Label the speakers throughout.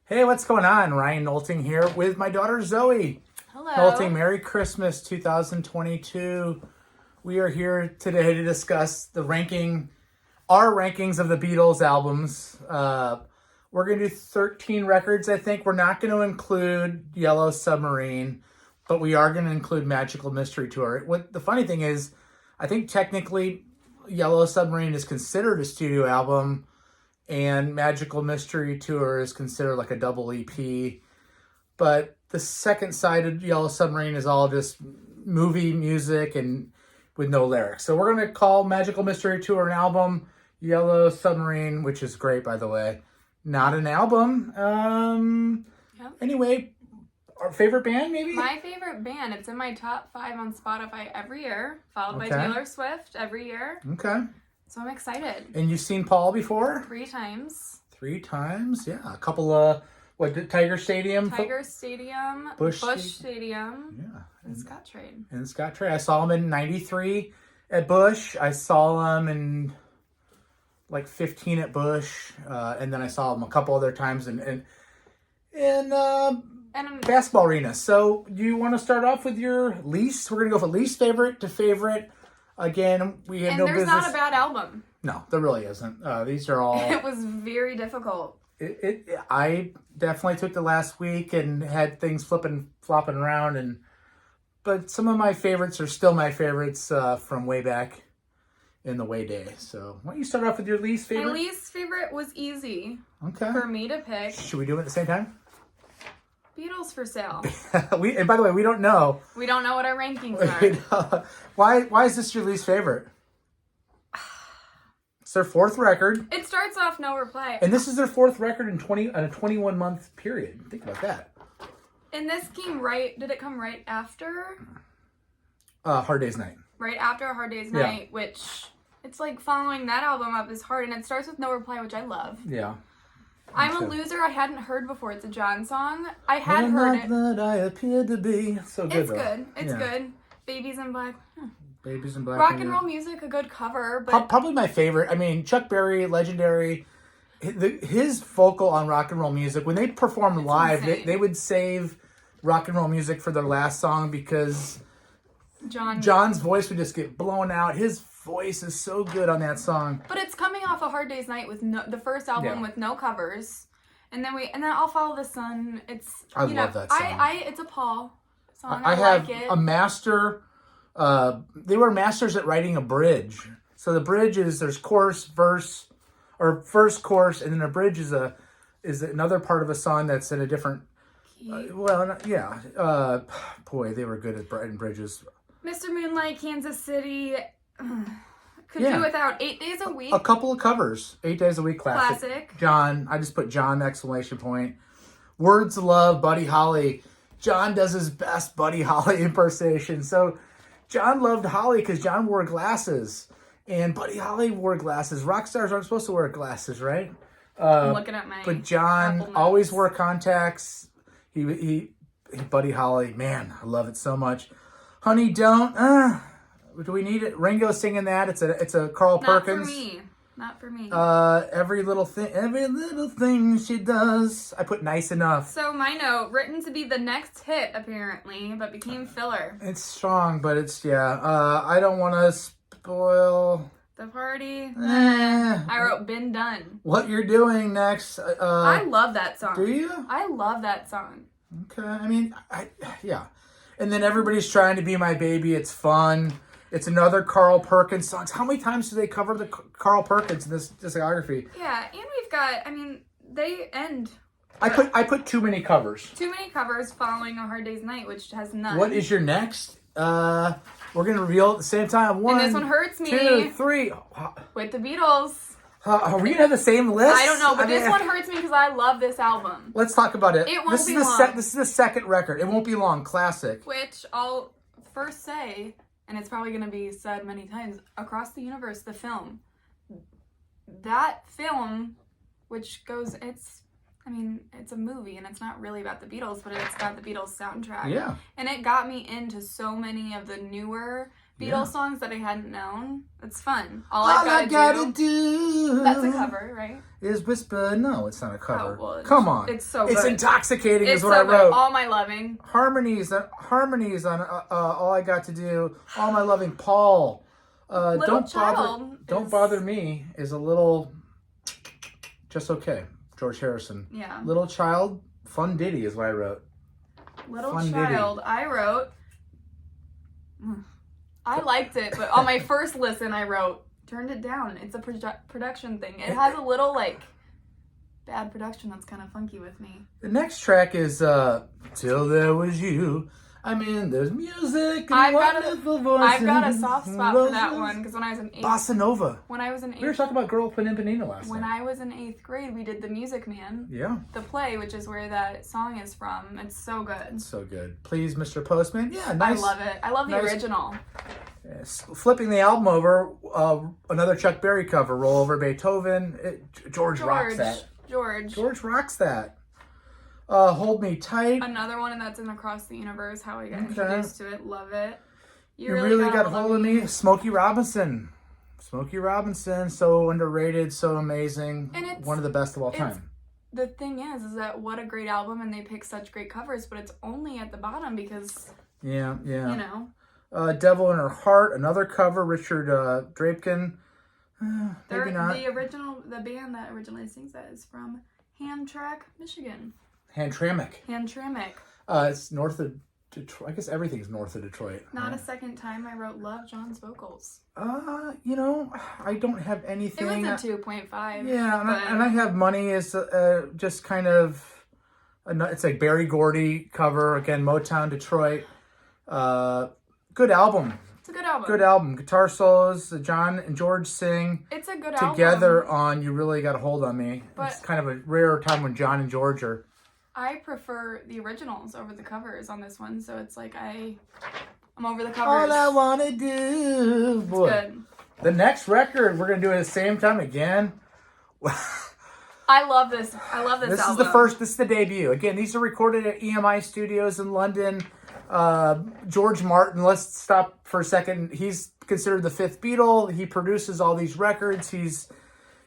Speaker 1: Hey, what's going on? Ryan Nolting here with my daughter Zoe.
Speaker 2: Hello.
Speaker 1: Nolting, Merry Christmas 2022. We are here today to discuss our rankings of the Beatles albums. We're going to do 13 records, I think. We're not going to include Yellow Submarine, but we are going to include Magical Mystery Tour. What the funny thing is, I think technically Yellow Submarine is considered a studio album, and Magical Mystery Tour is considered like a double EP. But the second side of Yellow Submarine is all just movie music and with no lyrics. So we're going to call Magical Mystery Tour an album, Yellow Submarine, which is great, by the way, not an album. Anyway, our favorite band, maybe?
Speaker 2: My favorite band. It's in my top 5 on Spotify every year, followed by Taylor Swift every year.
Speaker 1: Okay.
Speaker 2: So I'm excited.
Speaker 1: And you've seen Paul before?
Speaker 2: 3 times.
Speaker 1: 3 times, yeah. A couple of, Tiger Stadium?
Speaker 2: Tiger Stadium, Busch Stadium,
Speaker 1: Yeah.
Speaker 2: and Scottrade.
Speaker 1: And Scottrade. I saw him in 93 at Busch. I saw him in like 15 at Busch. And then I saw him a couple other times in basketball arena. So do you want to start off with your least? We're going to go from least favorite to favorite. Again, we had no business.
Speaker 2: And there's not a bad album.
Speaker 1: No, there really isn't. These are all...
Speaker 2: It was very difficult.
Speaker 1: I definitely took the last week and had things flopping around, but some of my favorites are still my favorites from way back in the way day. So why don't you start off with your least favorite?
Speaker 2: My least favorite was easy
Speaker 1: for
Speaker 2: me to pick.
Speaker 1: Should we do it at the same time?
Speaker 2: Beatles for Sale.
Speaker 1: And by the way, we don't know.
Speaker 2: We don't know what our rankings are.
Speaker 1: Why is this your least favorite? It's their 4th record.
Speaker 2: It starts off No Reply.
Speaker 1: And this is their 4th record in a 21-month period. Think about that.
Speaker 2: And this came did it come right after?
Speaker 1: Hard Day's Night.
Speaker 2: Right after A Hard Day's Night, which it's like following that album up is hard. And it starts with No Reply, which I love.
Speaker 1: Yeah.
Speaker 2: I'm a Loser I hadn't heard before. It's a John song. I had heard it.
Speaker 1: That I appeared to be. So good.
Speaker 2: It's good. It's good. Babies in Black.
Speaker 1: Babies in Black.
Speaker 2: Rock and Roll Music, a good cover. But
Speaker 1: probably my favorite. I mean, Chuck Berry, legendary. His vocal on Rock and Roll Music, when they performed live, they would save Rock and Roll Music for their last song because John's voice would just get blown out. His voice is so good on that song.
Speaker 2: But it's coming off A Hard Day's Night with the first album with no covers, and then I'll Follow the Sun.
Speaker 1: I love that song.
Speaker 2: It's a Paul song.
Speaker 1: I have
Speaker 2: like it.
Speaker 1: a master. They were masters at writing a bridge. So the bridge there's chorus, verse, or first chorus, and then a bridge is another part of a song that's in a different. Boy, they were good at writing bridges.
Speaker 2: Mr. Moonlight, Kansas City. Could do without 8 Days a Week.
Speaker 1: A couple of covers. 8 Days a Week classic. John. I just put John ! Words of Love, Buddy Holly. John does his best Buddy Holly impersonation. So John loved Holly because John wore glasses. And Buddy Holly wore glasses. Rock stars aren't supposed to wear glasses, right?
Speaker 2: I'm looking at my
Speaker 1: But John always wore contacts. Buddy Holly, man, I love it so much. Honey, Don't. Do we need it? Ringo singing that. It's a Carl Perkins.
Speaker 2: Not for me.
Speaker 1: Every little thing she does. I put Nice Enough.
Speaker 2: So my note, written to be the next hit apparently, but became filler.
Speaker 1: It's strong, but I don't want to spoil
Speaker 2: the party. I wrote Been Done.
Speaker 1: What You're Doing Next.
Speaker 2: I love that song.
Speaker 1: Do you?
Speaker 2: I love that song.
Speaker 1: Okay. I mean, yeah. And then Everybody's Trying to Be My Baby. It's fun. It's another Carl Perkins song. How many times do they cover the Carl Perkins in this discography?
Speaker 2: Yeah, and we've got, they end.
Speaker 1: I put too many covers.
Speaker 2: Too many covers following A Hard Day's Night, which has none.
Speaker 1: What is your next? We're going to reveal at the same time. 1,
Speaker 2: and this one hurts me.
Speaker 1: 2, 3.
Speaker 2: With the Beatles.
Speaker 1: Are we going to have the same list?
Speaker 2: I don't know, but this one hurts me because I love this album.
Speaker 1: Let's talk about it.
Speaker 2: It won't be long.
Speaker 1: This is the second record. It won't be long. Classic.
Speaker 2: Which I'll first say, and it's probably going to be said many times, Across the Universe, the film. That film, which it's a movie, and it's not really about the Beatles, but it's got the Beatles soundtrack.
Speaker 1: Yeah.
Speaker 2: And it got me into so many of the newer Beatles songs that I hadn't known. It's fun. All
Speaker 1: I
Speaker 2: I
Speaker 1: gotta do.
Speaker 2: That's a cover, right?
Speaker 1: Is whisper. No, it's not a cover.
Speaker 2: Oh, well,
Speaker 1: Come on.
Speaker 2: It's so
Speaker 1: It's
Speaker 2: good.
Speaker 1: intoxicating
Speaker 2: It's
Speaker 1: is what
Speaker 2: so
Speaker 1: I wrote.
Speaker 2: good. All My Loving.
Speaker 1: Harmonies on All I Got to Do. All My Loving Paul. Don't bother me is a little just okay. George Harrison.
Speaker 2: Yeah.
Speaker 1: Little Child, Fun Ditty is what I wrote.
Speaker 2: Little
Speaker 1: Fun
Speaker 2: Child,
Speaker 1: Ditty.
Speaker 2: I wrote. I liked it, but on my first listen, I wrote, turned it down. It's a production thing. It has a little, like, bad production that's kind of funky with me.
Speaker 1: The next track is Till There Was You. I mean, there's music and
Speaker 2: I've
Speaker 1: wonderful voices.
Speaker 2: I've got a soft spot for that one because when I was in
Speaker 1: Bossa Nova.
Speaker 2: we
Speaker 1: were talking about Girl Panimpanina last
Speaker 2: when
Speaker 1: time.
Speaker 2: I was in 8th grade, we did The Music Man.
Speaker 1: Yeah.
Speaker 2: The play, which is where that song is from. It's so good.
Speaker 1: It's so good. Please, Mr. Postman. Yeah, nice.
Speaker 2: I love it. I love the original.
Speaker 1: Yes. Flipping the album over, another Chuck Berry cover, Roll Over Beethoven. George rocks that. George rocks that. Hold Me Tight.
Speaker 2: Another one, and that's in Across the Universe, how I got introduced to it. Love it.
Speaker 1: You really got hold of me. Smokey Robinson. So underrated, so amazing.
Speaker 2: And it's,
Speaker 1: one of the best of all time.
Speaker 2: The thing is that what a great album, and they pick such great covers, but it's only at the bottom because,
Speaker 1: yeah.
Speaker 2: You know.
Speaker 1: Devil in Her Heart, another cover, Richard Drapkin. Maybe not.
Speaker 2: The band that originally sings that is from Hamtramck, Michigan.
Speaker 1: Hamtramck. It's north of Detroit. I guess everything's north of Detroit.
Speaker 2: Not a second time I wrote Love John's vocals.
Speaker 1: I don't have anything.
Speaker 2: It was a 2.5.
Speaker 1: Yeah, and I have Money is just kind of, it's like Berry Gordy cover, again, Motown, Detroit. Good album.
Speaker 2: It's a good album.
Speaker 1: Good album. Guitar solos, John and George sing.
Speaker 2: It's a good album.
Speaker 1: Together on You Really Got a Hold on Me.
Speaker 2: But
Speaker 1: it's kind of a rare time when John and George are.
Speaker 2: I prefer the originals over the covers on this one, so it's like I'm over the covers.
Speaker 1: All I wanna do. Boy.
Speaker 2: Good.
Speaker 1: The next record, we're gonna do it at the same time again.
Speaker 2: I love this. I love this album.
Speaker 1: This is the debut. Again, these are recorded at EMI Studios in London. George Martin, let's stop for a second. He's considered the fifth Beatle. He produces all these records. He's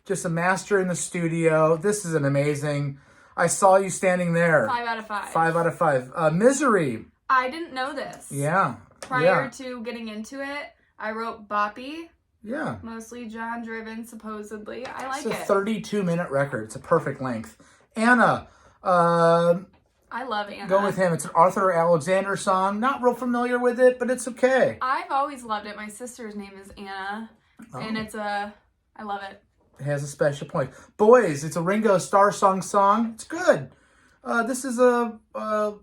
Speaker 1: just a master in the studio. This is an amazing. I Saw You Standing There.
Speaker 2: 5 out of 5.
Speaker 1: 5 out of 5. Misery.
Speaker 2: I didn't know this.
Speaker 1: Yeah.
Speaker 2: Prior to getting into it, I wrote Boppy.
Speaker 1: Yeah.
Speaker 2: Mostly John driven, supposedly. I like it.
Speaker 1: It's a 32-minute record. It's a perfect length. Anna.
Speaker 2: I love Anna.
Speaker 1: Go with him. It's an Arthur Alexander song. Not real familiar with it, but it's okay.
Speaker 2: I've always loved it. My sister's name is Anna. And I love it.
Speaker 1: It has a special point. Boys, it's a Ringo Starr song. It's good. This is a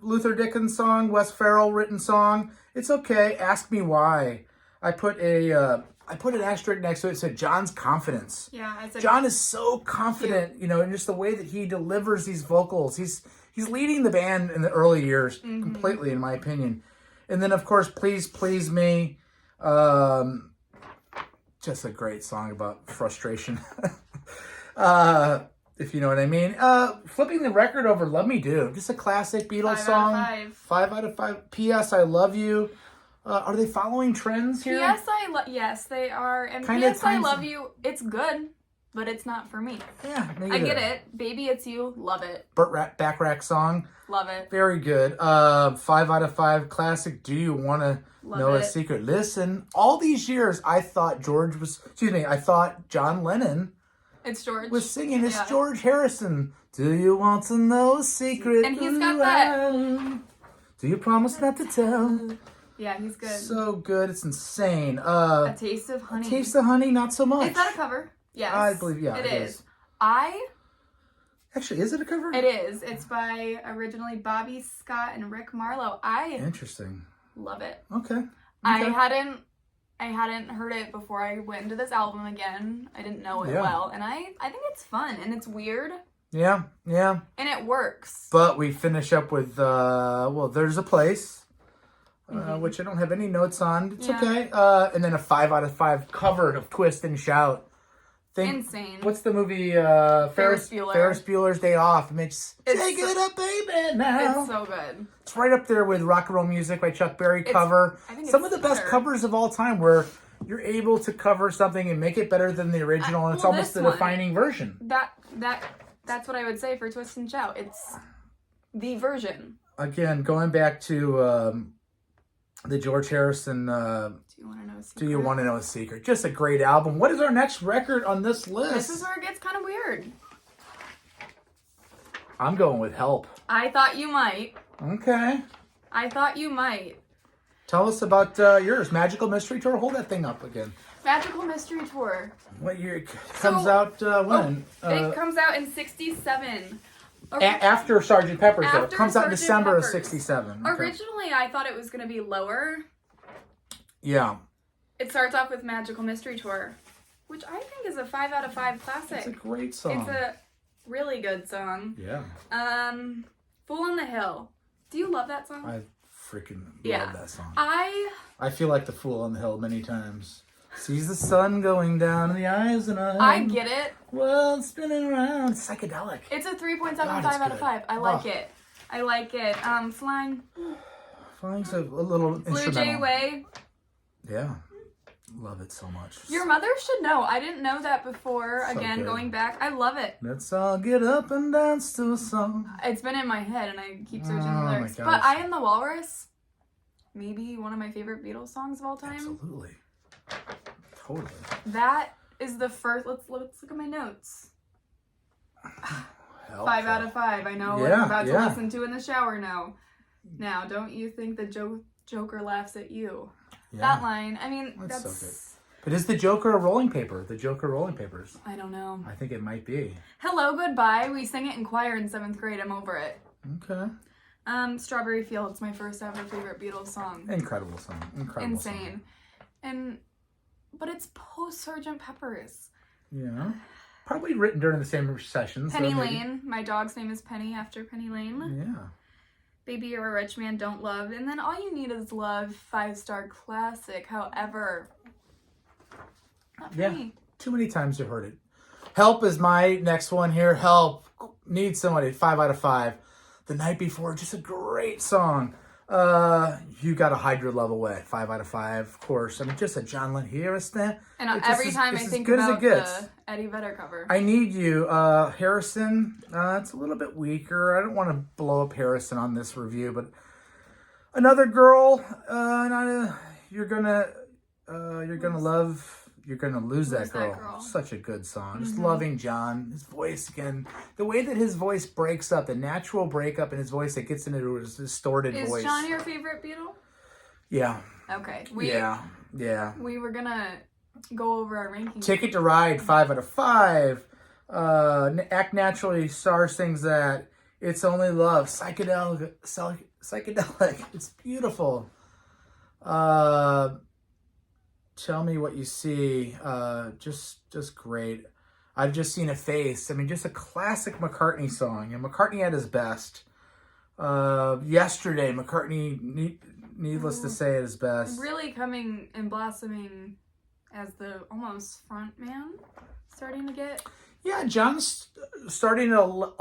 Speaker 1: Luther Dickens song, Wes Farrell written song. It's okay. Ask Me Why. I put an asterisk next to it. It said John's confidence.
Speaker 2: Yeah,
Speaker 1: John is so confident, in just the way that he delivers these vocals. He's leading the band in the early years completely, in my opinion. And then, of course, Please Please Me. Just a great song about frustration. If you know what I mean. Flipping the record over, Love Me Do. Just a classic Beatles song. 5 out of 5. P.S. I Love You. Are they following trends here?
Speaker 2: Yes, they are. And
Speaker 1: Kinda
Speaker 2: P.S. I Love You, it's good, but it's not for me.
Speaker 1: Yeah,
Speaker 2: I get it. Baby, It's You, love it.
Speaker 1: Burt Bacharach song.
Speaker 2: Love it.
Speaker 1: Very good. 5 out of 5. Classic. Do You Want to Know a Secret? Listen, all these years I thought John Lennon was singing. It's George Harrison. Do you want to know a secret?
Speaker 2: And he's got that.
Speaker 1: Do you promise not to tell?
Speaker 2: Yeah, he's good.
Speaker 1: So good. It's insane.
Speaker 2: A Taste of Honey.
Speaker 1: A Taste of Honey, not so much.
Speaker 2: Is that a cover? Yes.
Speaker 1: I believe, yeah.
Speaker 2: It is.
Speaker 1: Actually, is it a cover?
Speaker 2: It is. It's by originally Bobby Scott and Rick Marlowe.
Speaker 1: Interesting.
Speaker 2: Love it.
Speaker 1: Okay.
Speaker 2: I hadn't heard it before I went into this album again. I didn't know it well. And I think it's fun and it's weird.
Speaker 1: Yeah.
Speaker 2: And it works.
Speaker 1: But we finish up with, There's a Place, which I don't have any notes on. It's okay. And then a 5 out of 5 cover of Twist and Shout.
Speaker 2: Insane.
Speaker 1: What's the movie?
Speaker 2: Ferris Bueller.
Speaker 1: Ferris Bueller's Day Off. It makes take it up, baby. Now
Speaker 2: It's so good.
Speaker 1: it's right up there with Rock and Roll Music by Chuck Berry cover.
Speaker 2: I think
Speaker 1: Some of
Speaker 2: it's
Speaker 1: the best
Speaker 2: better.
Speaker 1: covers of all time, where you're able to cover something and make it better than the original, and it's
Speaker 2: well,
Speaker 1: almost
Speaker 2: this
Speaker 1: the
Speaker 2: one-
Speaker 1: defining version.
Speaker 2: That's what I would say for Twist and Shout. It's the version.
Speaker 1: Again, going back to the George Harrison.
Speaker 2: Do you want to know a secret?
Speaker 1: Do you want to know a secret? Just a great album. What is our next record on this list?
Speaker 2: This is where it gets kind of weird.
Speaker 1: I'm going with Help.
Speaker 2: I thought you might.
Speaker 1: Okay.
Speaker 2: I thought you might.
Speaker 1: Tell us about yours. Magical Mystery Tour. Hold that thing up again.
Speaker 2: Magical Mystery Tour.
Speaker 1: What year it comes out when?
Speaker 2: It comes out in 67.
Speaker 1: After Sgt. Pepper's, though. It
Speaker 2: After
Speaker 1: comes out in
Speaker 2: Sgt.
Speaker 1: December
Speaker 2: Pepper's.
Speaker 1: of 67. Okay.
Speaker 2: Originally, I thought it was going to be lower.
Speaker 1: Yeah.
Speaker 2: It starts off with Magical Mystery Tour, which I think is a 5 out of 5 classic.
Speaker 1: It's a great song.
Speaker 2: It's a really good song.
Speaker 1: Yeah.
Speaker 2: Fool on the Hill. Do you love that song?
Speaker 1: I freaking
Speaker 2: Yeah.
Speaker 1: love that song.
Speaker 2: I
Speaker 1: feel like the Fool on the Hill many times. Sees the sun going down in the eyes and
Speaker 2: I get it.
Speaker 1: Well, spinning around. It's psychedelic.
Speaker 2: It's a 3.75
Speaker 1: God, it's
Speaker 2: out of
Speaker 1: good.
Speaker 2: 5. I like
Speaker 1: Oh.
Speaker 2: it. I like it. Flying
Speaker 1: Flying's a little
Speaker 2: Blue
Speaker 1: instrumental.
Speaker 2: Jay Way.
Speaker 1: Yeah. Love it so much.
Speaker 2: Your mother should know. I didn't know that before.
Speaker 1: So
Speaker 2: Again,
Speaker 1: good.
Speaker 2: going back. I love it.
Speaker 1: Let's all get up and dance to a song.
Speaker 2: It's been in my head and I keep searching
Speaker 1: Oh
Speaker 2: the
Speaker 1: my
Speaker 2: lyrics.
Speaker 1: gosh.
Speaker 2: But I Am the Walrus, maybe one of my favorite Beatles songs of all time.
Speaker 1: Absolutely. Totally.
Speaker 2: That is the first. Let's look at my notes.
Speaker 1: Help.
Speaker 2: 5 out of 5. I know what
Speaker 1: Yeah,
Speaker 2: I'm about to
Speaker 1: yeah.
Speaker 2: listen to in the shower now. Now, don't you think the Joker laughs at you?
Speaker 1: Yeah.
Speaker 2: That line. I mean,
Speaker 1: That's
Speaker 2: that's.
Speaker 1: so good. But is the Joker a rolling paper? The Joker rolling papers?
Speaker 2: I don't know.
Speaker 1: I think it might be.
Speaker 2: Hello, Goodbye. We sang it in choir in 7th grade. I'm over it.
Speaker 1: Okay.
Speaker 2: Strawberry Fields, my first ever favorite Beatles song.
Speaker 1: Incredible song. Incredible song.
Speaker 2: Insane. But it's post Sgt. Pepper's.
Speaker 1: Yeah. Probably written during the same sessions.
Speaker 2: Penny
Speaker 1: so maybe-
Speaker 2: Lane. My dog's name is Penny after Penny Lane.
Speaker 1: Yeah.
Speaker 2: Baby You're a Rich Man, Don't Love. And then All You Need Is Love, 5-star classic. However, not for
Speaker 1: Yeah.
Speaker 2: me.
Speaker 1: Too many times you've heard it. Help is my next one here. Help. Need somebody. 5 out of 5. The Night Before, just a great song. You Gotta Hide Your Love Away. 5 out of 5, of course. I mean, just a John Lennon here. It's
Speaker 2: And
Speaker 1: just
Speaker 2: every
Speaker 1: as-
Speaker 2: time I
Speaker 1: it's as
Speaker 2: think
Speaker 1: good as it
Speaker 2: about
Speaker 1: gets.
Speaker 2: the Eddie Vedder cover.
Speaker 1: I Need You. Harrison, it's a little bit weaker. I don't want to blow up Harrison on this review, but Another Girl, you're gonna lose that girl. Such a good song. Just loving John. His voice again. The way that his voice breaks up, the natural breakup in his voice that gets into his distorted voice.
Speaker 2: Is John your favorite Beatle?
Speaker 1: Yeah.
Speaker 2: Okay.
Speaker 1: Yeah.
Speaker 2: We were gonna go over our rankings.
Speaker 1: Ticket to Ride, 5 out of 5. Act Naturally, Star sings that. It's Only Love, psychedelic. It's beautiful. Tell Me What You See, just great. I've Just Seen a Face. I mean, just a classic McCartney song. And McCartney at his best. Yesterday, McCartney, needless to say, at his best.
Speaker 2: Really coming and blossoming as the almost front man, starting to get.
Speaker 1: Yeah, John's starting to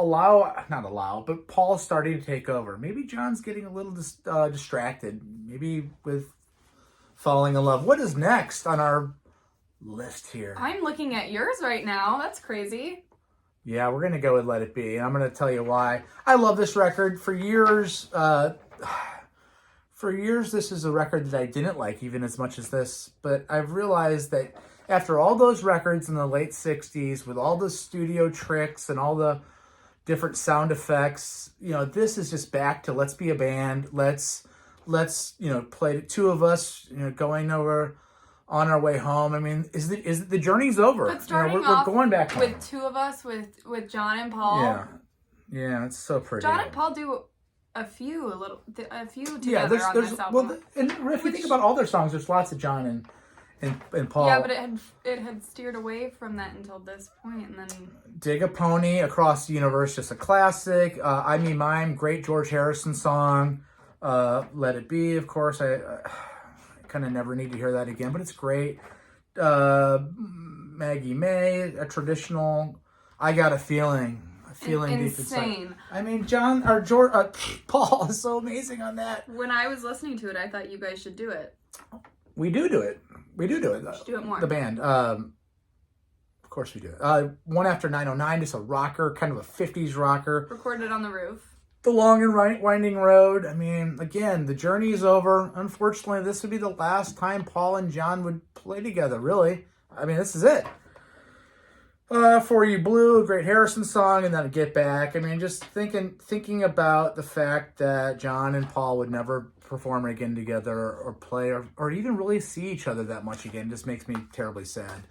Speaker 1: but Paul's starting to take over. Maybe John's getting a little distracted. Maybe with falling in love. What is next on our list here?
Speaker 2: I'm looking at yours right now. That's crazy.
Speaker 1: Yeah, we're going to go with Let It Be, and I'm going to tell you why. I love this record. For years, this is a record that I didn't like even as much as this, but I've realized that after all those records in the late 60s with all the studio tricks and all the different sound effects, this is just back to let's be a band. Let's play two of us, going over on our way home. I mean, is the journey's over?
Speaker 2: But starting
Speaker 1: we're
Speaker 2: off
Speaker 1: going back home.
Speaker 2: with two of us, with John and Paul.
Speaker 1: Yeah, it's so pretty.
Speaker 2: John and Paul do a few together
Speaker 1: Yeah,
Speaker 2: on this album.
Speaker 1: Well, and if you think about all their songs, there's lots of John and Paul.
Speaker 2: Yeah, but it had steered away from that until this point, and then
Speaker 1: Dig a Pony, Across the Universe, just a classic. I Me Mine, great George Harrison song. Let It Be, of course. I kind of never need to hear that again, but it's great. Maggie May, a traditional. I got a feeling deep inside.
Speaker 2: Insane.
Speaker 1: I mean, John or George, Paul is so amazing on that.
Speaker 2: When I was listening to it, I thought you guys should do it.
Speaker 1: We do it. We do it.
Speaker 2: Should do it more.
Speaker 1: The band. Of course we do it. One After 909, just a rocker, kind of a 50s rocker.
Speaker 2: Recorded on the roof.
Speaker 1: The Long and Winding Road. I mean, again, the journey is over. Unfortunately, this would be the last time Paul and John would play together, really. I mean, this is it. For You Blue, a great Harrison song, and then Get Back. I mean, just thinking about the fact that John and Paul would never perform again together or play or even really see each other that much again just makes me terribly sad.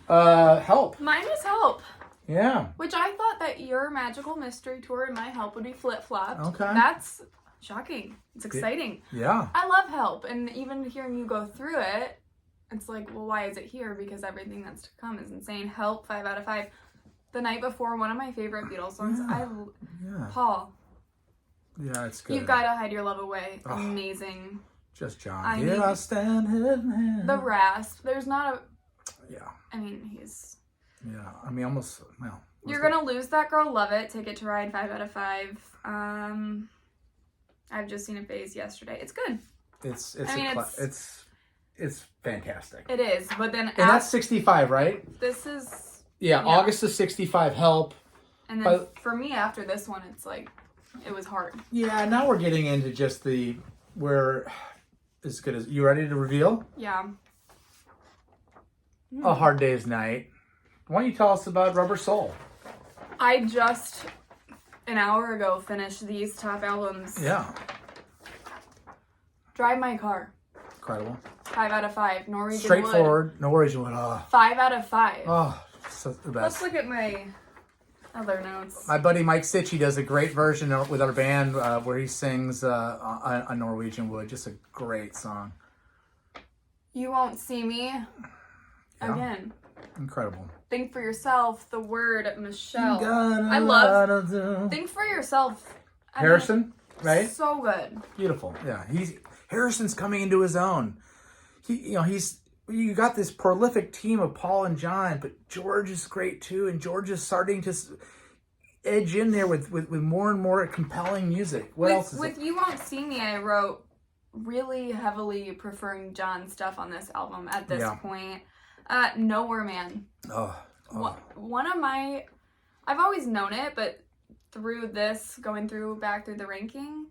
Speaker 1: Help.
Speaker 2: Mine was Help.
Speaker 1: Yeah.
Speaker 2: Which I thought that your Magical Mystery Tour and my Help would be flip-flopped.
Speaker 1: Okay.
Speaker 2: That's shocking. It's exciting.
Speaker 1: Yeah.
Speaker 2: I love Help, and even hearing you go through it, it's like, well, why is it here? Because everything that's to come is insane. Help, 5 out of 5. The Night Before, one of my favorite Beatles songs.
Speaker 1: Yeah.
Speaker 2: Paul.
Speaker 1: Yeah, it's good.
Speaker 2: You've Got to Hide Your Love Away.
Speaker 1: Oh.
Speaker 2: Amazing.
Speaker 1: Just John.
Speaker 2: I
Speaker 1: Yeah,
Speaker 2: mean,
Speaker 1: I stand hand in hand.
Speaker 2: The rasp. There's not a...
Speaker 1: Yeah.
Speaker 2: I mean, he's...
Speaker 1: Yeah. I mean, almost, well.
Speaker 2: You're Gonna Lose That Girl, love it. Ticket to Ride, 5 out of 5. I've just seen a phase yesterday. It's good.
Speaker 1: It's fantastic.
Speaker 2: It is, but then...
Speaker 1: And that's 65, right?
Speaker 2: This is...
Speaker 1: Yeah, August of 65, Help.
Speaker 2: And then for me, after this one, it's like, it was hard.
Speaker 1: Yeah, now we're getting into just where, as good as, you ready to reveal?
Speaker 2: Yeah.
Speaker 1: A Hard Day's Night. Why don't you tell us about Rubber Soul?
Speaker 2: I just, an hour ago, finished these top albums.
Speaker 1: Yeah.
Speaker 2: Drive My Car.
Speaker 1: Incredible.
Speaker 2: 5 out of 5. Norwegian
Speaker 1: Straightforward.
Speaker 2: Wood.
Speaker 1: Norwegian Wood. Oh.
Speaker 2: 5 out of 5.
Speaker 1: Oh, so the best.
Speaker 2: Let's look at my other notes.
Speaker 1: My buddy Mike Sitchy does a great version with our band where he sings a Norwegian Wood. Just a great song.
Speaker 2: You Won't See Me.
Speaker 1: Yeah.
Speaker 2: Again.
Speaker 1: Incredible.
Speaker 2: Think for Yourself. The Word. Michelle.
Speaker 1: I
Speaker 2: love Think for Yourself.
Speaker 1: Harrison, right?
Speaker 2: So good.
Speaker 1: Beautiful. Yeah, Harrison's coming into his own. You got this prolific team of Paul and John, but George is great too, and George is starting to edge in there with more and more compelling music. What else is
Speaker 2: with You Won't See Me, I wrote really heavily preferring John's stuff on this album at this point. Nowhere Man. One of my, I've always known it, but through this, back through the ranking,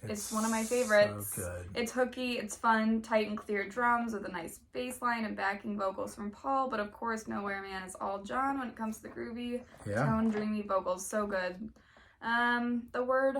Speaker 2: it's one of my favorites.
Speaker 1: So good.
Speaker 2: It's hooky, it's fun, tight and clear drums with a nice bass line and backing vocals from Paul, but of course Nowhere Man is all John when it comes to the groovy, tone, dreamy vocals. So good. The Word.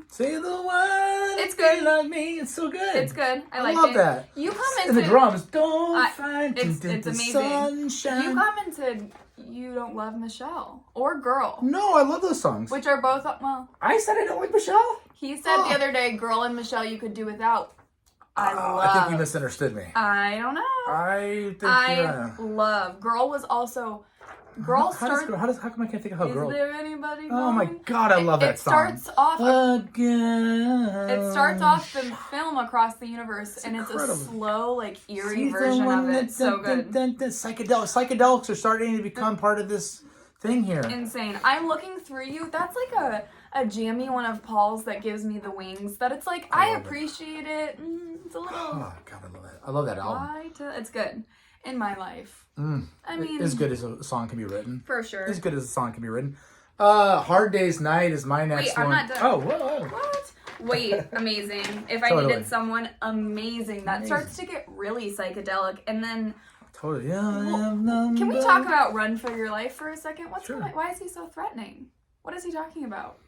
Speaker 1: Say the word.
Speaker 2: It's good.
Speaker 1: Like me. It's so good.
Speaker 2: It's good. I like
Speaker 1: love
Speaker 2: it.
Speaker 1: That.
Speaker 2: You commented.
Speaker 1: And the drums. Don't find
Speaker 2: it's
Speaker 1: the
Speaker 2: amazing.
Speaker 1: sunshine.
Speaker 2: You commented you don't love Michelle or Girl.
Speaker 1: No, I love those songs.
Speaker 2: Which are both, well.
Speaker 1: I said I don't like Michelle?
Speaker 2: He said the other day, Girl and Michelle you could do without.
Speaker 1: I think you misunderstood me.
Speaker 2: I don't know.
Speaker 1: I
Speaker 2: love. Girl was also... Girl starts...
Speaker 1: How come I can't think of how Girl...
Speaker 2: Is there anybody
Speaker 1: Oh my
Speaker 2: going?
Speaker 1: God, I love that song.
Speaker 2: It starts off...
Speaker 1: Again.
Speaker 2: It starts off the film Across the Universe, and it's a slow, like, eerie version of it. So good.
Speaker 1: Psychedelics are starting to become part of this thing here.
Speaker 2: Insane. I'm looking through you. That's like a jammy one of Paul's that gives me the wings. That it's like, I appreciate it. It's a little...
Speaker 1: Oh, God, I love that. I love that album.
Speaker 2: It's good. In my life. I mean...
Speaker 1: As good as a song can be written.
Speaker 2: For sure.
Speaker 1: As good as a song can be written. Hard Day's Night is my next one.
Speaker 2: Wait, I'm not done.
Speaker 1: Oh, whoa.
Speaker 2: What? Wait, amazing. If I needed someone, amazing. That starts to get really psychedelic. And then...
Speaker 1: Totally.
Speaker 2: Can we talk about Run for Your Life for a second? Why is he so threatening? What is he talking about?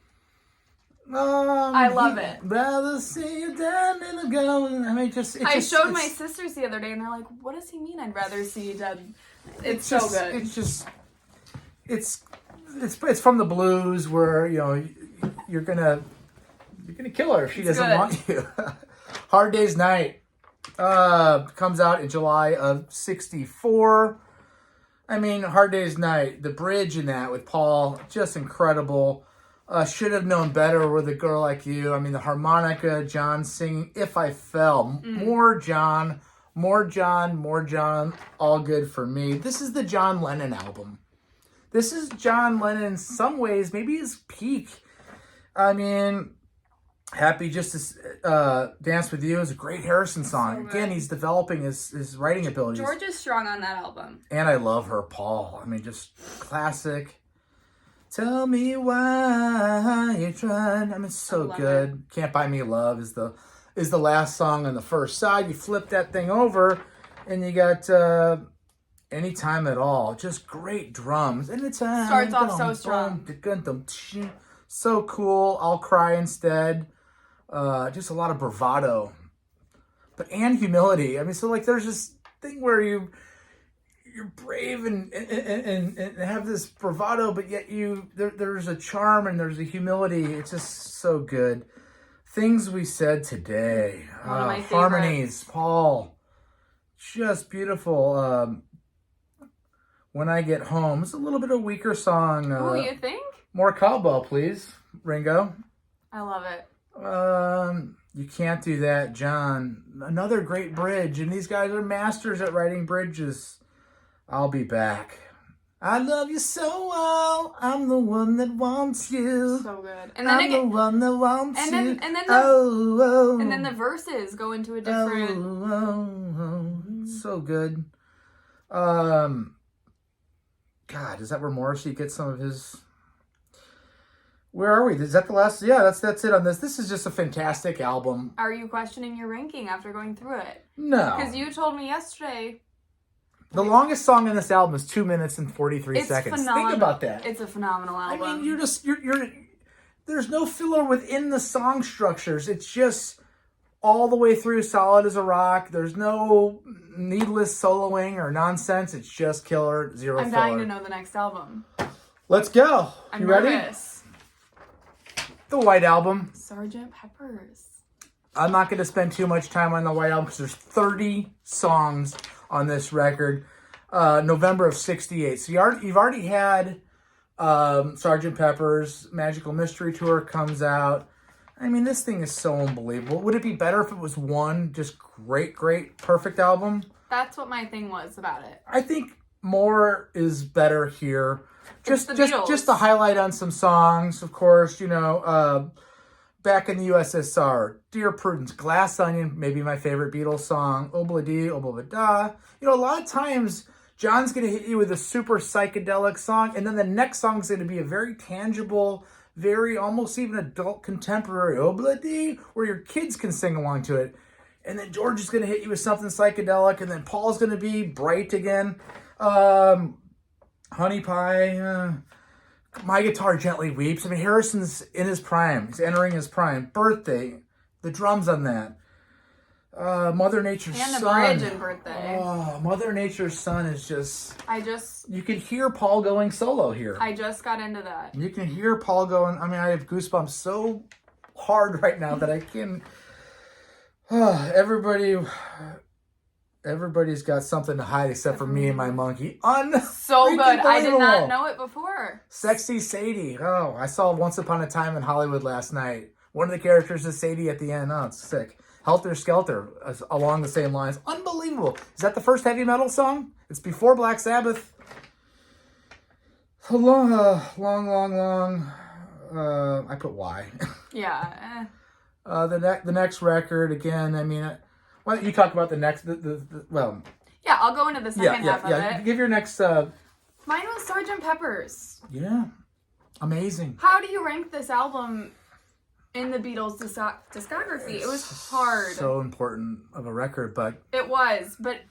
Speaker 2: I love it.
Speaker 1: Rather see you dead than a go. I mean, I
Speaker 2: showed my sisters the other day, and they're like, "What does he mean? I'd rather see you dead." It's so good.
Speaker 1: It's from the blues where you're gonna kill her if she doesn't want you. Hard Day's Night comes out in July of '64. I mean, Hard Day's Night, the bridge in that with Paul, just incredible. Should Have Known Better with a Girl Like You. I mean, the harmonica, John singing If I Fell. More John, More John, all good for me. This is the John Lennon album. This is John Lennon in some ways, maybe his peak. I mean, Happy Just to Dance With You is a great Harrison song.
Speaker 2: So
Speaker 1: Again, he's developing his writing abilities.
Speaker 2: George is strong on that album.
Speaker 1: And I love her, Paul. I mean, just classic. Tell me why you're trying. I mean, so good. It. Can't Buy Me Love is the last song on the first side. You flip that thing over, and you got Anytime at All. Just great drums. Anytime.
Speaker 2: Starts off so strong.
Speaker 1: So cool. I'll Cry Instead. Just a lot of bravado, and humility. I mean, so like there's this thing where you're brave and have this bravado, but yet there's a charm and there's a humility. It's just so good. Things We Said Today,
Speaker 2: one of my
Speaker 1: harmonies, Paul, just beautiful. When I Get Home, it's a little bit of a weaker song.
Speaker 2: Oh, you think?
Speaker 1: More cowbell, please, Ringo.
Speaker 2: I love it.
Speaker 1: You Can't Do That, John. Another great bridge, and these guys are masters at writing bridges. I'll Be Back. I love you so well. I'm the one that wants you.
Speaker 2: So good. And then
Speaker 1: the one that wants
Speaker 2: and
Speaker 1: you.
Speaker 2: then, and then
Speaker 1: and
Speaker 2: then the verses go into a different.
Speaker 1: So good. God, is that where Morrissey gets some of his? Where are we? Is that the last? Yeah, that's it on this. This is just a fantastic album.
Speaker 2: Are you questioning your ranking after going through it?
Speaker 1: No.
Speaker 2: Because you told me yesterday.
Speaker 1: The longest song in this album is 2 minutes and 43 seconds.
Speaker 2: Phenomenal.
Speaker 1: Think about that.
Speaker 2: It's a phenomenal album.
Speaker 1: I mean, you're there's no filler within the song structures. It's just all the way through solid as a rock. There's no needless soloing or nonsense. It's just killer, zero
Speaker 2: I'm
Speaker 1: filler.
Speaker 2: dying to know the next album.
Speaker 1: Let's go.
Speaker 2: I'm
Speaker 1: you ready?
Speaker 2: nervous.
Speaker 1: The White Album.
Speaker 2: Sgt. Pepper's.
Speaker 1: I'm not going to spend too much time on the White Album because there's 30 songs on this record. November of '68. So you've already had Sgt. Pepper's Magical Mystery Tour comes out. I mean, this thing is so unbelievable. Would it be better if it was one just great, perfect album?
Speaker 2: That's what my thing was about it.
Speaker 1: I think more is better here. Just
Speaker 2: Beatles.
Speaker 1: Just to highlight on some songs, of course, back in the USSR, Dear Prudence, Glass Onion, maybe my favorite Beatles song, Obla-Dee, Obla-Da. A lot of times John's going to hit you with a super psychedelic song, and then the next song's going to be a very tangible, very almost even adult contemporary Obla-Dee, where your kids can sing along to it. And then George is going to hit you with something psychedelic, and then Paul's going to be bright again. Honey Pie, My Guitar Gently Weeps. I mean, Harrison's in his prime. He's entering his prime. Birthday, the drums on that. Mother Nature's Son.
Speaker 2: And the bridge in Birthday.
Speaker 1: Oh, Mother Nature's Son is just... You can hear Paul going solo here.
Speaker 2: I just got into that.
Speaker 1: You can hear Paul going... I mean, I have goosebumps so hard right now that I can... Everybody's got something to hide except for me and my monkey.
Speaker 2: So good. I did not know it before.
Speaker 1: Sexy Sadie. Oh, I saw Once Upon a Time in Hollywood last night. One of the characters is Sadie at the end. Oh, it's sick. Helter Skelter, along the same lines. Unbelievable. Is that the first heavy metal song? It's before Black Sabbath. Long. I put Y.
Speaker 2: Yeah.
Speaker 1: The next record, again, I mean... Why don't you talk about the next, well...
Speaker 2: Yeah, I'll go into the second half of it.
Speaker 1: Give your next...
Speaker 2: Mine was Sgt. Pepper's.
Speaker 1: Yeah. Amazing.
Speaker 2: How do you rank this album in the Beatles' discography? It was hard.
Speaker 1: So important of a record, but...
Speaker 2: It was, but...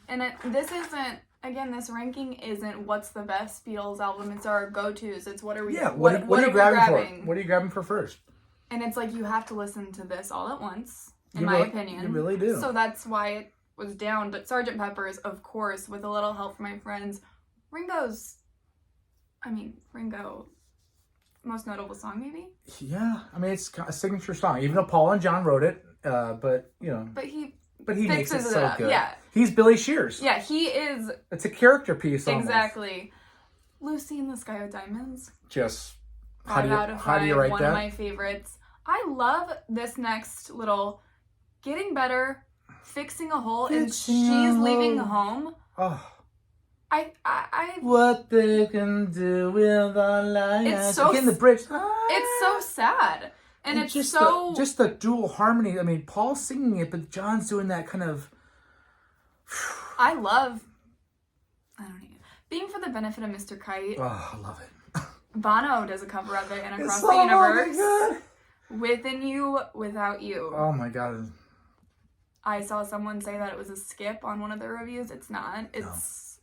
Speaker 2: this isn't... Again, this ranking isn't what's the best Beatles album. It's our go-tos. It's what are we...
Speaker 1: Yeah, what are you grabbing for? What are you grabbing for first?
Speaker 2: And it's like you have to listen to this all at once. In my opinion.
Speaker 1: You really do.
Speaker 2: So that's why it was down. But Sgt. Pepper's, of course, with a little help from my friends. Ringo, most notable song, maybe?
Speaker 1: Yeah. I mean, it's a signature song. Even though Paul and John wrote it, but he makes it so good.
Speaker 2: Yeah.
Speaker 1: He's Billy Shears.
Speaker 2: Yeah, he is.
Speaker 1: It's a character piece almost.
Speaker 2: Exactly. Lucy in the Sky with Diamonds.
Speaker 1: Just,
Speaker 2: 5 out of 5,
Speaker 1: how do you write
Speaker 2: one
Speaker 1: that?
Speaker 2: of my favorites. I love this next little... Getting Better, Fixing a Hole and
Speaker 1: Fixing a
Speaker 2: She's Leaving
Speaker 1: Hole.
Speaker 2: Home.
Speaker 1: Oh.
Speaker 2: I
Speaker 1: What they can do with our lives.
Speaker 2: It's so
Speaker 1: Again, the bridge.
Speaker 2: It's so sad. And it's
Speaker 1: just
Speaker 2: so...
Speaker 1: just the dual harmony. I mean, Paul's singing it, but John's doing that kind of...
Speaker 2: I don't know. Being for the Benefit of Mr. Kite.
Speaker 1: Oh, I love it.
Speaker 2: Bono does a cover of it and Across the
Speaker 1: Oh
Speaker 2: Universe.
Speaker 1: my God.
Speaker 2: Within You, Without You.
Speaker 1: Oh my God.
Speaker 2: I saw someone say that it was a skip on one of their reviews. It's not. It's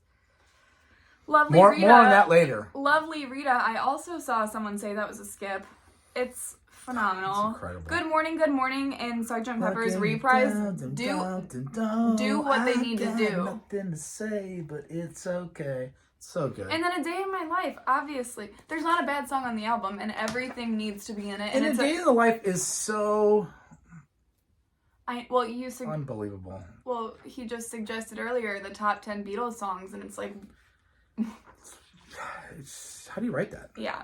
Speaker 2: Lovely
Speaker 1: More
Speaker 2: Rita.
Speaker 1: on that later.
Speaker 2: Lovely Rita. I also saw someone say that was a skip. It's phenomenal.
Speaker 1: It's incredible.
Speaker 2: Good morning, and Sgt. Pepper's Reprise. Do what they need to do.
Speaker 1: Nothing to say, but it's okay. So good.
Speaker 2: And then A Day in My Life, obviously. There's not a bad song on the album, and everything needs to be in it.
Speaker 1: And A Day in the Life is so unbelievable.
Speaker 2: Well, he just suggested earlier the top 10 Beatles songs, and it's like...
Speaker 1: How do you write that?
Speaker 2: Yeah.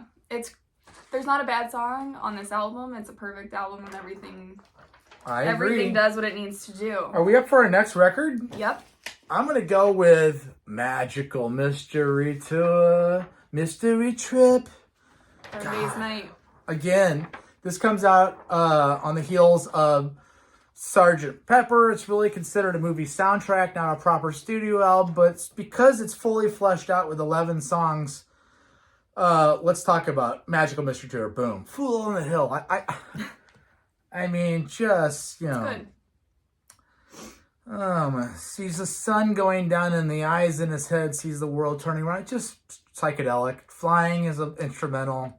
Speaker 2: There's not a bad song on this album. It's a perfect album, and everything does what it needs to do.
Speaker 1: Are we up for our next record?
Speaker 2: Yep.
Speaker 1: I'm going to go with Magical Mystery Tour, Mystery Trip.
Speaker 2: Hard Day's Night.
Speaker 1: Again, this comes out on the heels of Sgt. Pepper. It's really considered a movie soundtrack, not a proper studio album, but because it's fully fleshed out with 11 songs, let's talk about Magical Mystery Tour. Boom. Fool on the Hill. I mean, just, you know.
Speaker 2: It's good.
Speaker 1: Sees the sun going down and the eyes in his head, sees the world turning around. Just psychedelic. Flying is an instrumental.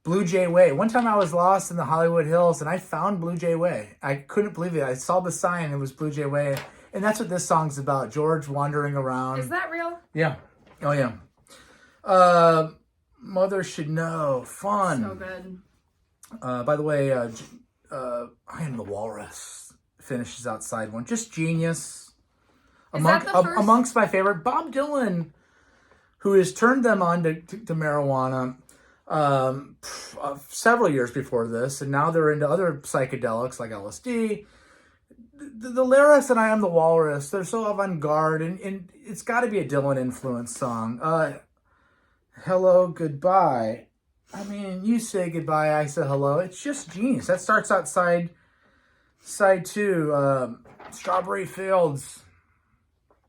Speaker 1: Blue Jay Way. One time I was lost in the Hollywood Hills and I found Blue Jay Way. I couldn't believe it. I saw the sign. It was Blue Jay Way. And that's what this song's about. George wandering around.
Speaker 2: Is that real?
Speaker 1: Yeah. Oh, yeah. Mother Should Know. Fun.
Speaker 2: So good.
Speaker 1: By the way, I Am the Walrus finishes outside one. Just genius. Amongst my favorite. Bob Dylan, who has turned them on to marijuana several years before this, and now they're into other psychedelics like LSD. The lyrics in I Am the Walrus, they're so avant-garde, and it's got to be a Dylan influenced song. Hello, Goodbye. I mean, you say goodbye, I say hello. It's just genius. That starts out side 2. Strawberry Fields.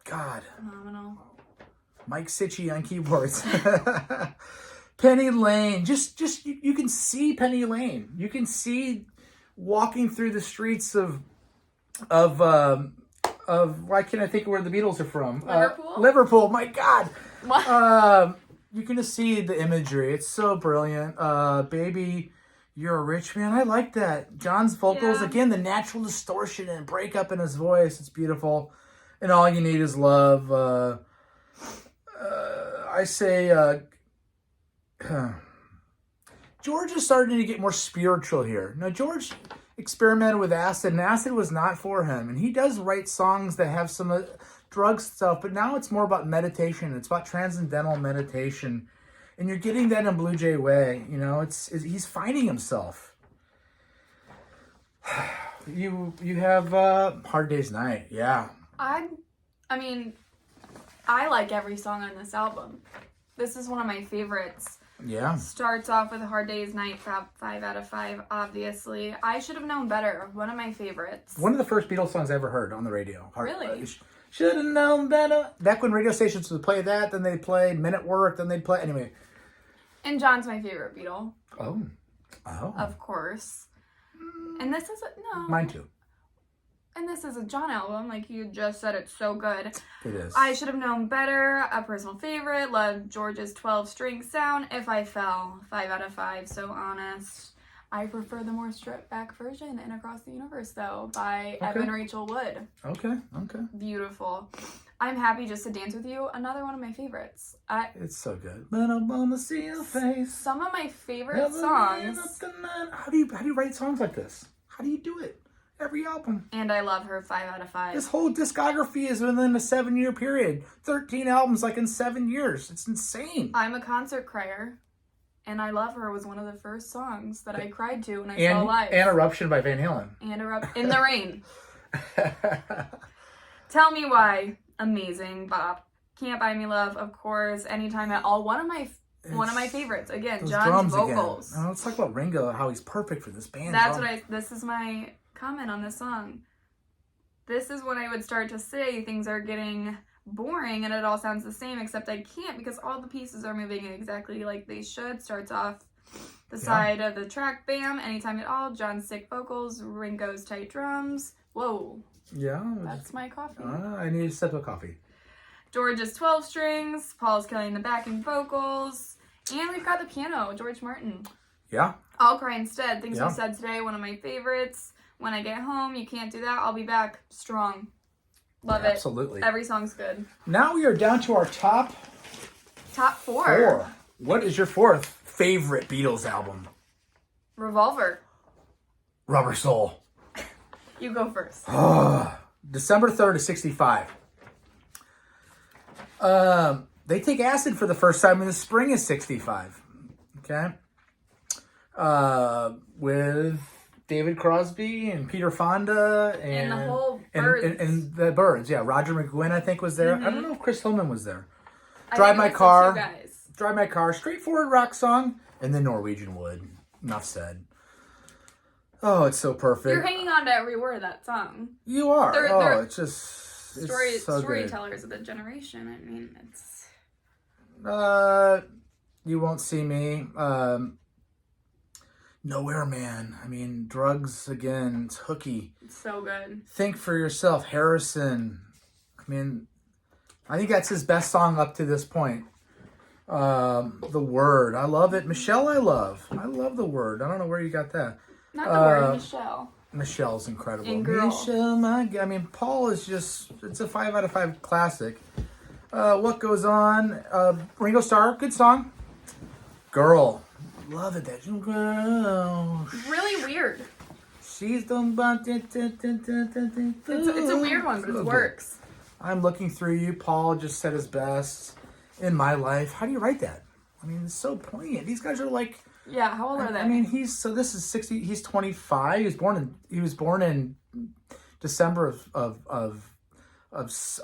Speaker 1: God.
Speaker 2: Phenomenal.
Speaker 1: Mike Sitchy on keyboards. Penny Lane. Just you can see Penny Lane. You can see walking through the streets of why can't I think of where the Beatles are from?
Speaker 2: Liverpool?
Speaker 1: Liverpool. My God.
Speaker 2: What?
Speaker 1: You can just see the imagery. It's so brilliant. Baby, You're a Rich Man. I like that. John's vocals, again, the natural distortion and breakup in his voice. It's beautiful. And All You Need Is Love. I say George is starting to get more spiritual here. Now, George experimented with acid, and acid was not for him. And he does write songs that have some drug stuff, but now it's more about meditation. It's about transcendental meditation. And you're getting that in Blue Jay Way. You know, he's finding himself. You have Hard Day's Night. Yeah.
Speaker 2: I mean, I like every song on this album. This is one of my favorites.
Speaker 1: Yeah.
Speaker 2: Starts off with A Hard Day's Night, 5 out of 5, obviously. I Should Have Known Better, one of my favorites.
Speaker 1: One of the first Beatles songs I ever heard on the radio.
Speaker 2: Really?
Speaker 1: Should have known better. Back when radio stations would play that, then they'd play Men at Work, then they'd play... Anyway.
Speaker 2: And John's my favorite Beatle.
Speaker 1: Oh.
Speaker 2: Of course. And this is... No.
Speaker 1: Mine too.
Speaker 2: And this is a John album, like you just said, it's so good.
Speaker 1: It is.
Speaker 2: I Should Have Known Better, a personal favorite. Love George's 12-string sound. If I Fell, 5 out of 5, so honest. I prefer the more stripped back version in Across the Universe, though, by Evan Rachel Wood.
Speaker 1: Okay.
Speaker 2: Beautiful. I'm Happy Just to Dance With You, another one of my favorites.
Speaker 1: It's so good. But I wanna see your face.
Speaker 2: Some of my favorite songs.
Speaker 1: How do you write songs like this? How do you do it? Every album.
Speaker 2: And I Love Her, 5 out of 5.
Speaker 1: This whole discography is within a 7-year period. 13 albums like in 7 years. It's insane.
Speaker 2: I'm a concert crier. And I Love Her was one of the first songs that I cried to when I saw live.
Speaker 1: And Eruption by Van Halen.
Speaker 2: And In the Rain. Tell Me Why. Amazing bop. Can't Buy Me Love, of course. Anytime at All. One of my favorites. Again,
Speaker 1: Those
Speaker 2: John's
Speaker 1: drums
Speaker 2: vocals.
Speaker 1: again. Let's talk about Ringo, how he's perfect for this band.
Speaker 2: This is my comment on this song. This is when I would start to say things are getting boring and it all sounds the same, except I can't because all the pieces are moving exactly like they should. Starts off the side of the track, bam, Anytime at All, John's sick vocals, Ringo's tight drums. Whoa.
Speaker 1: Yeah.
Speaker 2: That's my coffee.
Speaker 1: I need a sip of coffee.
Speaker 2: George's 12 strings, Paul's killing the backing vocals, and we've got the piano, George Martin.
Speaker 1: Yeah.
Speaker 2: I'll Cry Instead, Things We Said Today, one of my favorites. When I Get Home, You Can't Do That, I'll Be Back, strong. Love it.
Speaker 1: Absolutely.
Speaker 2: Every song's good.
Speaker 1: Now we are down to our top four. What is your fourth favorite Beatles album?
Speaker 2: Revolver.
Speaker 1: Rubber Soul.
Speaker 2: You go first.
Speaker 1: December 3rd of 65. They take acid for the first time in the spring of 65. Okay. With David Crosby and Peter Fonda
Speaker 2: and the whole Birds.
Speaker 1: And the Birds, yeah. Roger McGuinn, I think, was there. I don't know if Chris Hillman was there.
Speaker 2: I
Speaker 1: Drive My Car.
Speaker 2: Drive
Speaker 1: My Car. Straightforward rock song. And then Norwegian Wood. Enough said. Oh, it's so perfect.
Speaker 2: You're hanging on to every word of that song.
Speaker 1: You are.
Speaker 2: They're
Speaker 1: it's just
Speaker 2: storytellers of the generation. I mean, it's.
Speaker 1: You Won't See Me. Nowhere Man. I mean, Drugs again. It's hooky.
Speaker 2: It's so good.
Speaker 1: Think for Yourself. Harrison. I mean, I think that's his best song up to this point. The Word. I love it. Michelle, I love. I love The Word. I don't know where you got that.
Speaker 2: Not The Word, Michelle.
Speaker 1: Michelle's incredible.
Speaker 2: And Girl.
Speaker 1: Michelle, I mean, Paul is just, it's a 5 out of 5 classic. What Goes On? Ringo Starr, good song. Girl. Love it. That girl.
Speaker 2: Really weird.
Speaker 1: She's the
Speaker 2: It's a weird one, but it works.
Speaker 1: I'm Looking Through You. Paul just said his best. In My Life. How do you write that? I mean, it's so poignant. These guys are like.
Speaker 2: Yeah, how old are they?
Speaker 1: I mean, this is 60. He's 25. He was born in December of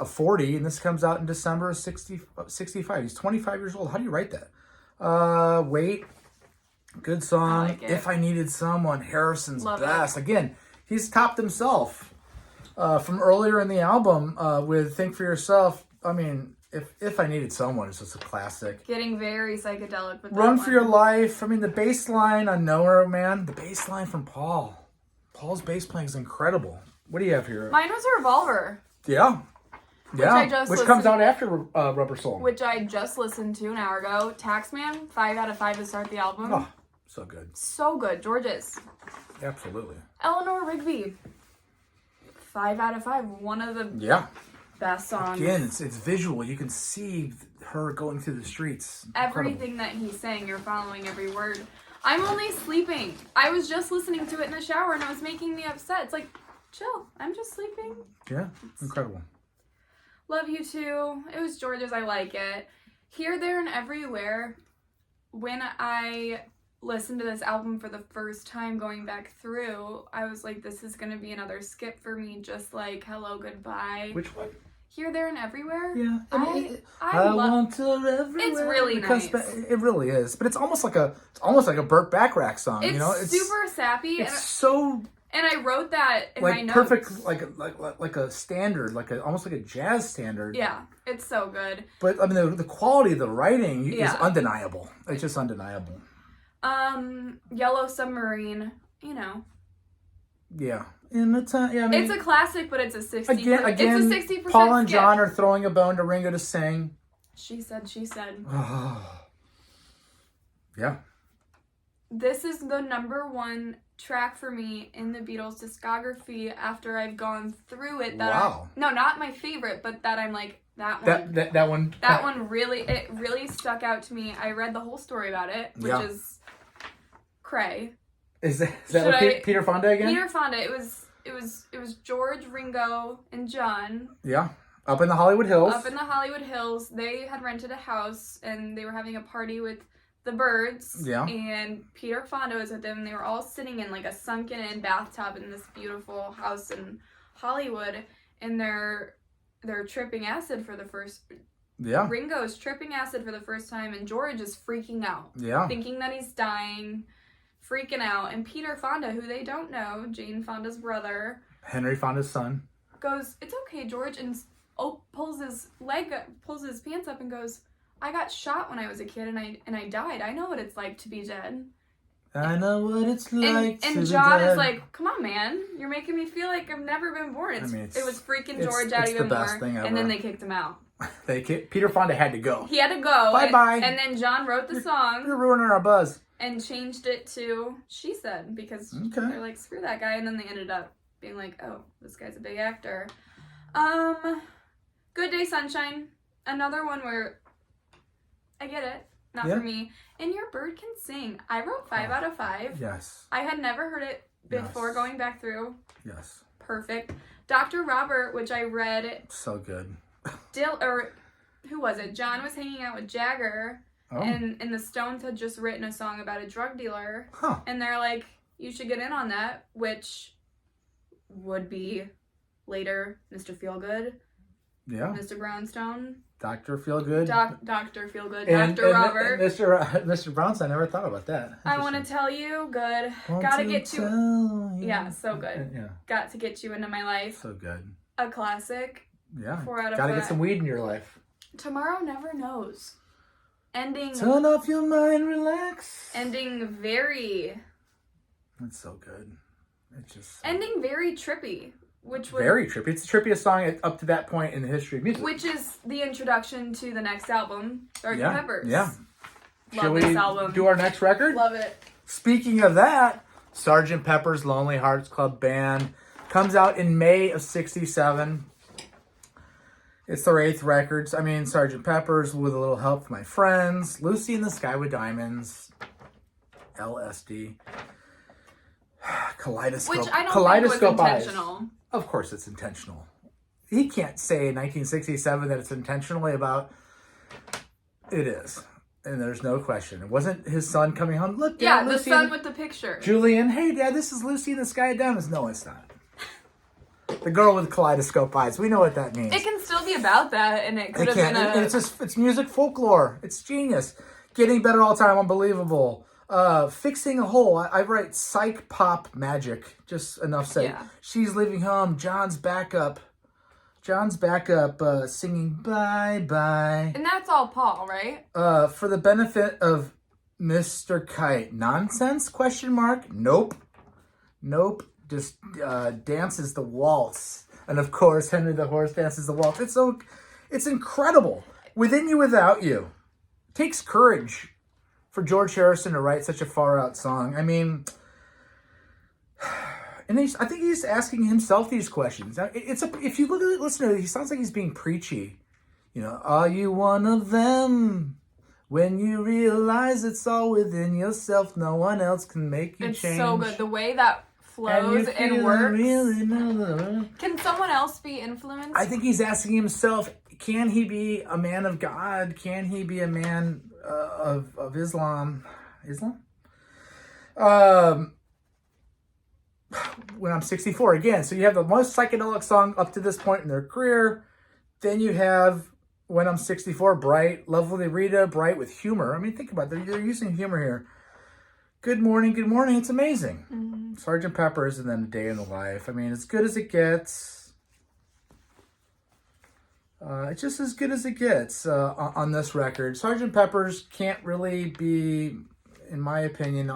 Speaker 1: 40, and this comes out in December of 65. He's 25 years old. How do you write that? Wait. Good song.
Speaker 2: I like it.
Speaker 1: If I Needed Someone. Harrison's
Speaker 2: Love
Speaker 1: best.
Speaker 2: it.
Speaker 1: Again, he's topped himself from earlier in the album with Think for Yourself. I mean, if I Needed Someone is just a classic.
Speaker 2: Getting very psychedelic with that
Speaker 1: Run
Speaker 2: one.
Speaker 1: for Your Life. I mean, the bass line on Nowhere Man. The bass line from Paul. Paul's bass playing is incredible. What do you have here?
Speaker 2: Mine was a Revolver.
Speaker 1: Yeah. Yeah. Which comes out after Rubber Soul.
Speaker 2: Which I just listened to an hour ago. Taxman, 5 out of 5 to start the album.
Speaker 1: Oh, so good.
Speaker 2: So good. George's.
Speaker 1: Absolutely.
Speaker 2: Eleanor Rigby, 5 out of 5. One of the best songs.
Speaker 1: Again, it's visual. You can see her going through the streets.
Speaker 2: Everything that he's saying, you're following every word. I'm only sleeping. I was just listening to it in the shower and it was making me upset. It's like, chill. I'm just sleeping.
Speaker 1: Yeah, incredible.
Speaker 2: Love You Too. It was George's. I like it. Here, There, and Everywhere. When I listened to this album for the first time going back through, I was like, this is going to be another skip for me, just like Hello, Goodbye.
Speaker 1: Which one?
Speaker 2: Here, There, and Everywhere.
Speaker 1: Yeah.
Speaker 2: I
Speaker 1: want to everywhere.
Speaker 2: It's really nice.
Speaker 1: It really is. But it's almost like a Burt Bacharach song.
Speaker 2: It's super sappy.
Speaker 1: And
Speaker 2: I wrote that in
Speaker 1: like
Speaker 2: my notes.
Speaker 1: Perfect, like a standard, almost like a jazz standard.
Speaker 2: Yeah, it's so good.
Speaker 1: But I mean, the quality of the writing is undeniable. It's just undeniable.
Speaker 2: Yellow Submarine. You know.
Speaker 1: Yeah. In the time, yeah. I mean,
Speaker 2: it's a classic, but it's a 60%.
Speaker 1: Again,
Speaker 2: it's a 60%.
Speaker 1: Paul and
Speaker 2: skip.
Speaker 1: John are throwing a bone to Ringo to sing.
Speaker 2: She said.
Speaker 1: Yeah.
Speaker 2: This is the number one track for me in the Beatles discography after I've gone through it.
Speaker 1: Wow.
Speaker 2: No, not my favorite, but that I'm like, that one.
Speaker 1: That one.
Speaker 2: That one really stuck out to me. I read the whole story about it, which is cray.
Speaker 1: Is that what Peter Fonda again?
Speaker 2: Peter Fonda. It was George, Ringo, and John.
Speaker 1: Yeah. Up in the Hollywood Hills.
Speaker 2: Up in the Hollywood Hills. They had rented a house and they were having a party with the Birds.
Speaker 1: Yeah.
Speaker 2: And Peter Fonda was with them. And they were all sitting in like a sunken in bathtub in this beautiful house in Hollywood, and they're tripping acid for the first.
Speaker 1: Yeah.
Speaker 2: Ringo's tripping acid for the first time, and George is freaking out.
Speaker 1: Yeah.
Speaker 2: Thinking that he's dying, freaking out. And Peter Fonda, who they don't know, Jane Fonda's brother,
Speaker 1: Henry Fonda's son,
Speaker 2: goes, "It's okay, George," and pulls his pants up and goes, "I got shot when I was a kid, and I died. I know what it's like to be dead."
Speaker 1: I know what it's like to
Speaker 2: and
Speaker 1: be
Speaker 2: John
Speaker 1: dead.
Speaker 2: is like, "Come on, man, you're making me feel like I've never been born." It was freaking George out even more. And then they kicked him out.
Speaker 1: Peter Fonda had to go.
Speaker 2: He had to go.
Speaker 1: Bye-bye.
Speaker 2: And then John wrote the song.
Speaker 1: You're ruining our buzz.
Speaker 2: And changed it to She Said, because they're like, screw that guy. And then they ended up being like, oh, this guy's a big actor. Good Day Sunshine. Another one where I get it. Not for me. And Your Bird Can Sing. I wrote 5 out of 5.
Speaker 1: Yes.
Speaker 2: I had never heard it before going back through.
Speaker 1: Yes.
Speaker 2: Perfect. Dr. Robert, which I read.
Speaker 1: So good.
Speaker 2: Who was it? John was hanging out with Jagger, and the Stones had just written a song about a drug dealer, and they're like, you should get in on that, which would be later Mr. Feelgood, Mr. Brownstone,
Speaker 1: Dr. Feelgood,
Speaker 2: Dr. Feelgood, Dr. Robert,
Speaker 1: and Mr. Brownstone. I never thought about that.
Speaker 2: I want to tell you, good, gotta get you, yeah, so good, got to get you into my life,
Speaker 1: so good,
Speaker 2: a classic.
Speaker 1: Yeah.
Speaker 2: 4 out of 5.
Speaker 1: Gotta get some weed in your life.
Speaker 2: Tomorrow Never Knows. Ending.
Speaker 1: Turn off your mind, relax.
Speaker 2: Ending very.
Speaker 1: That's so good. It's just.
Speaker 2: Ending very trippy,
Speaker 1: very trippy. It's the trippiest song up to that point in the history of music.
Speaker 2: Which is the introduction to the next album, Sgt. Pepper's.
Speaker 1: Yeah.
Speaker 2: Love this album.
Speaker 1: Do our next record?
Speaker 2: Love it.
Speaker 1: Speaking of that, Sgt. Pepper's Lonely Hearts Club Band comes out in May of '67. It's their 8th records. I mean, Sgt. Pepper's With a Little Help from My Friends, Lucy in the Sky with Diamonds, LSD, Kaleidoscope.
Speaker 2: Which I don't
Speaker 1: Kaleidoscope
Speaker 2: think was intentional.
Speaker 1: Eyes. Of course it's intentional. He can't say in 1967 that it's intentionally about. It is. And there's no question. It wasn't his son coming home. Look, Dad,
Speaker 2: the
Speaker 1: Lucy
Speaker 2: son with the picture.
Speaker 1: Julian, hey, Dad, this is Lucy in the Sky with Diamonds. No, it's not. The girl with kaleidoscope eyes. We know what that means.
Speaker 2: It can still be about that, and it could have been
Speaker 1: it's music folklore. It's genius. Getting better all the time. Unbelievable. Fixing a hole. I write psych pop magic. Just enough said.
Speaker 2: Yeah.
Speaker 1: She's leaving home. John's backup. Singing bye bye.
Speaker 2: And that's all Paul, right?
Speaker 1: For the benefit of Mr. Kite. Nonsense? Question mark. Nope. Just dances the waltz, and of course Henry the Horse dances the waltz. It's incredible. Within You Without You. It takes courage for George Harrison to write such a far out song. I mean, and I think he's asking himself these questions. If you listen to it, he sounds like he's being preachy. You know, are you one of them? When you realize it's all within yourself, no one else can make you change.
Speaker 2: It's so good. The way that flows and works.
Speaker 1: Really
Speaker 2: Can someone else be influenced?
Speaker 1: I think he's asking himself, can he be a man of God? Can he be a man of Islam? When I'm 64 again. So you have the most psychedelic song up to this point in their career. Then you have When I'm 64, Bright, Lovely Rita, Bright with humor. I mean, think about it. They're using humor here. Good morning. It's amazing. Mm-hmm. Sgt. Pepper's and then A Day in the Life. I mean, as good as it gets. It's just as good as it gets on this record. Sgt. Pepper's can't really be, in my opinion,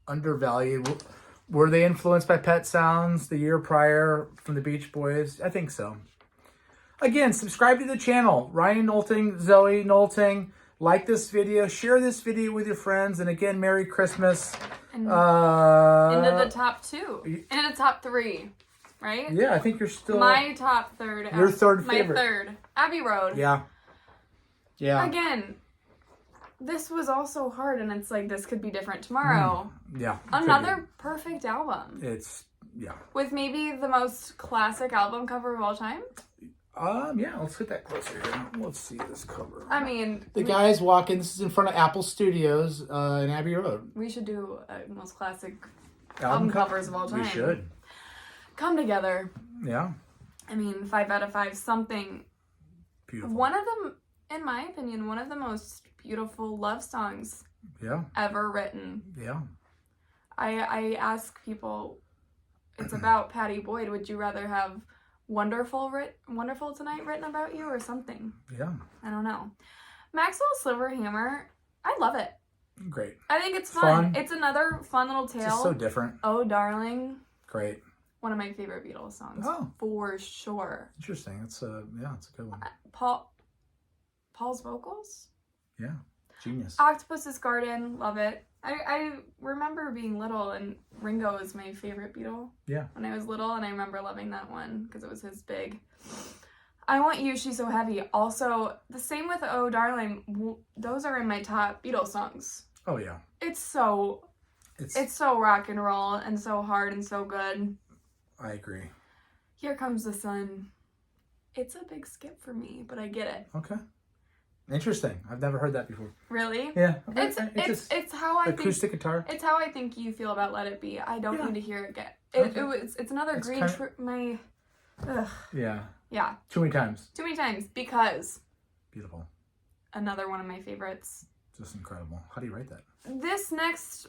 Speaker 1: undervalued. Were they influenced by Pet Sounds the year prior from the Beach Boys? I think so. Again, subscribe to the channel. Ryan Nolting, Zoe Nolting. Like this video, share this video with your friends, and again, Merry Christmas.
Speaker 2: Into the top 2. Into the top 3, right?
Speaker 1: Yeah, I think you're still...
Speaker 2: My top 3rd.
Speaker 1: Your third favorite.
Speaker 2: My 3rd. Abbey Road.
Speaker 1: Yeah.
Speaker 2: Again, this was also hard, and it's like, this could be different tomorrow.
Speaker 1: Yeah.
Speaker 2: Another perfect album.
Speaker 1: Yeah.
Speaker 2: With maybe the most classic album cover of all time.
Speaker 1: Yeah, let's get that closer here. Let's see this cover.
Speaker 2: I mean...
Speaker 1: The guy's walking. This is in front of Apple Studios in Abbey Road.
Speaker 2: We should do most classic album covers of all time.
Speaker 1: We should.
Speaker 2: Come together.
Speaker 1: Yeah.
Speaker 2: I mean, 5 out of 5, something.
Speaker 1: Beautiful.
Speaker 2: One of them, in my opinion, one of the most beautiful love songs ever written.
Speaker 1: Yeah.
Speaker 2: I ask people, it's about Patty Boyd. Would you rather have Wonderful Tonight written about you or something?
Speaker 1: Yeah.
Speaker 2: I don't know. Maxwell Silverhammer, I love it.
Speaker 1: Great.
Speaker 2: I think it's fun. It's another fun little tale.
Speaker 1: It's just so different.
Speaker 2: Oh, Darling.
Speaker 1: Great.
Speaker 2: One of my favorite Beatles songs.
Speaker 1: Oh.
Speaker 2: For sure.
Speaker 1: Interesting. It's a good one.
Speaker 2: Paul's vocals?
Speaker 1: Yeah. Genius.
Speaker 2: Octopus's Garden, love it. I remember being little and Ringo was my favorite Beatle.
Speaker 1: Yeah.
Speaker 2: When I was little, and I remember loving that one because it was his big. I Want You, She's So Heavy. Also, the same with Oh Darling. Those are in my top Beatles songs.
Speaker 1: Oh yeah.
Speaker 2: It's so rock and roll and so hard and so good.
Speaker 1: I agree.
Speaker 2: Here Comes the Sun. It's a big skip for me, but I get it.
Speaker 1: Okay. Interesting. I've never heard that before.
Speaker 2: Really?
Speaker 1: Yeah.
Speaker 2: It's how I
Speaker 1: acoustic guitar.
Speaker 2: It's how I think you feel about Let It Be. I don't need to hear it again. It's another
Speaker 1: It's
Speaker 2: green ugh.
Speaker 1: Yeah.
Speaker 2: Yeah.
Speaker 1: Too many times.
Speaker 2: Too many times because
Speaker 1: Beautiful.
Speaker 2: another one of my favorites.
Speaker 1: Just incredible. How do you write that?
Speaker 2: This next,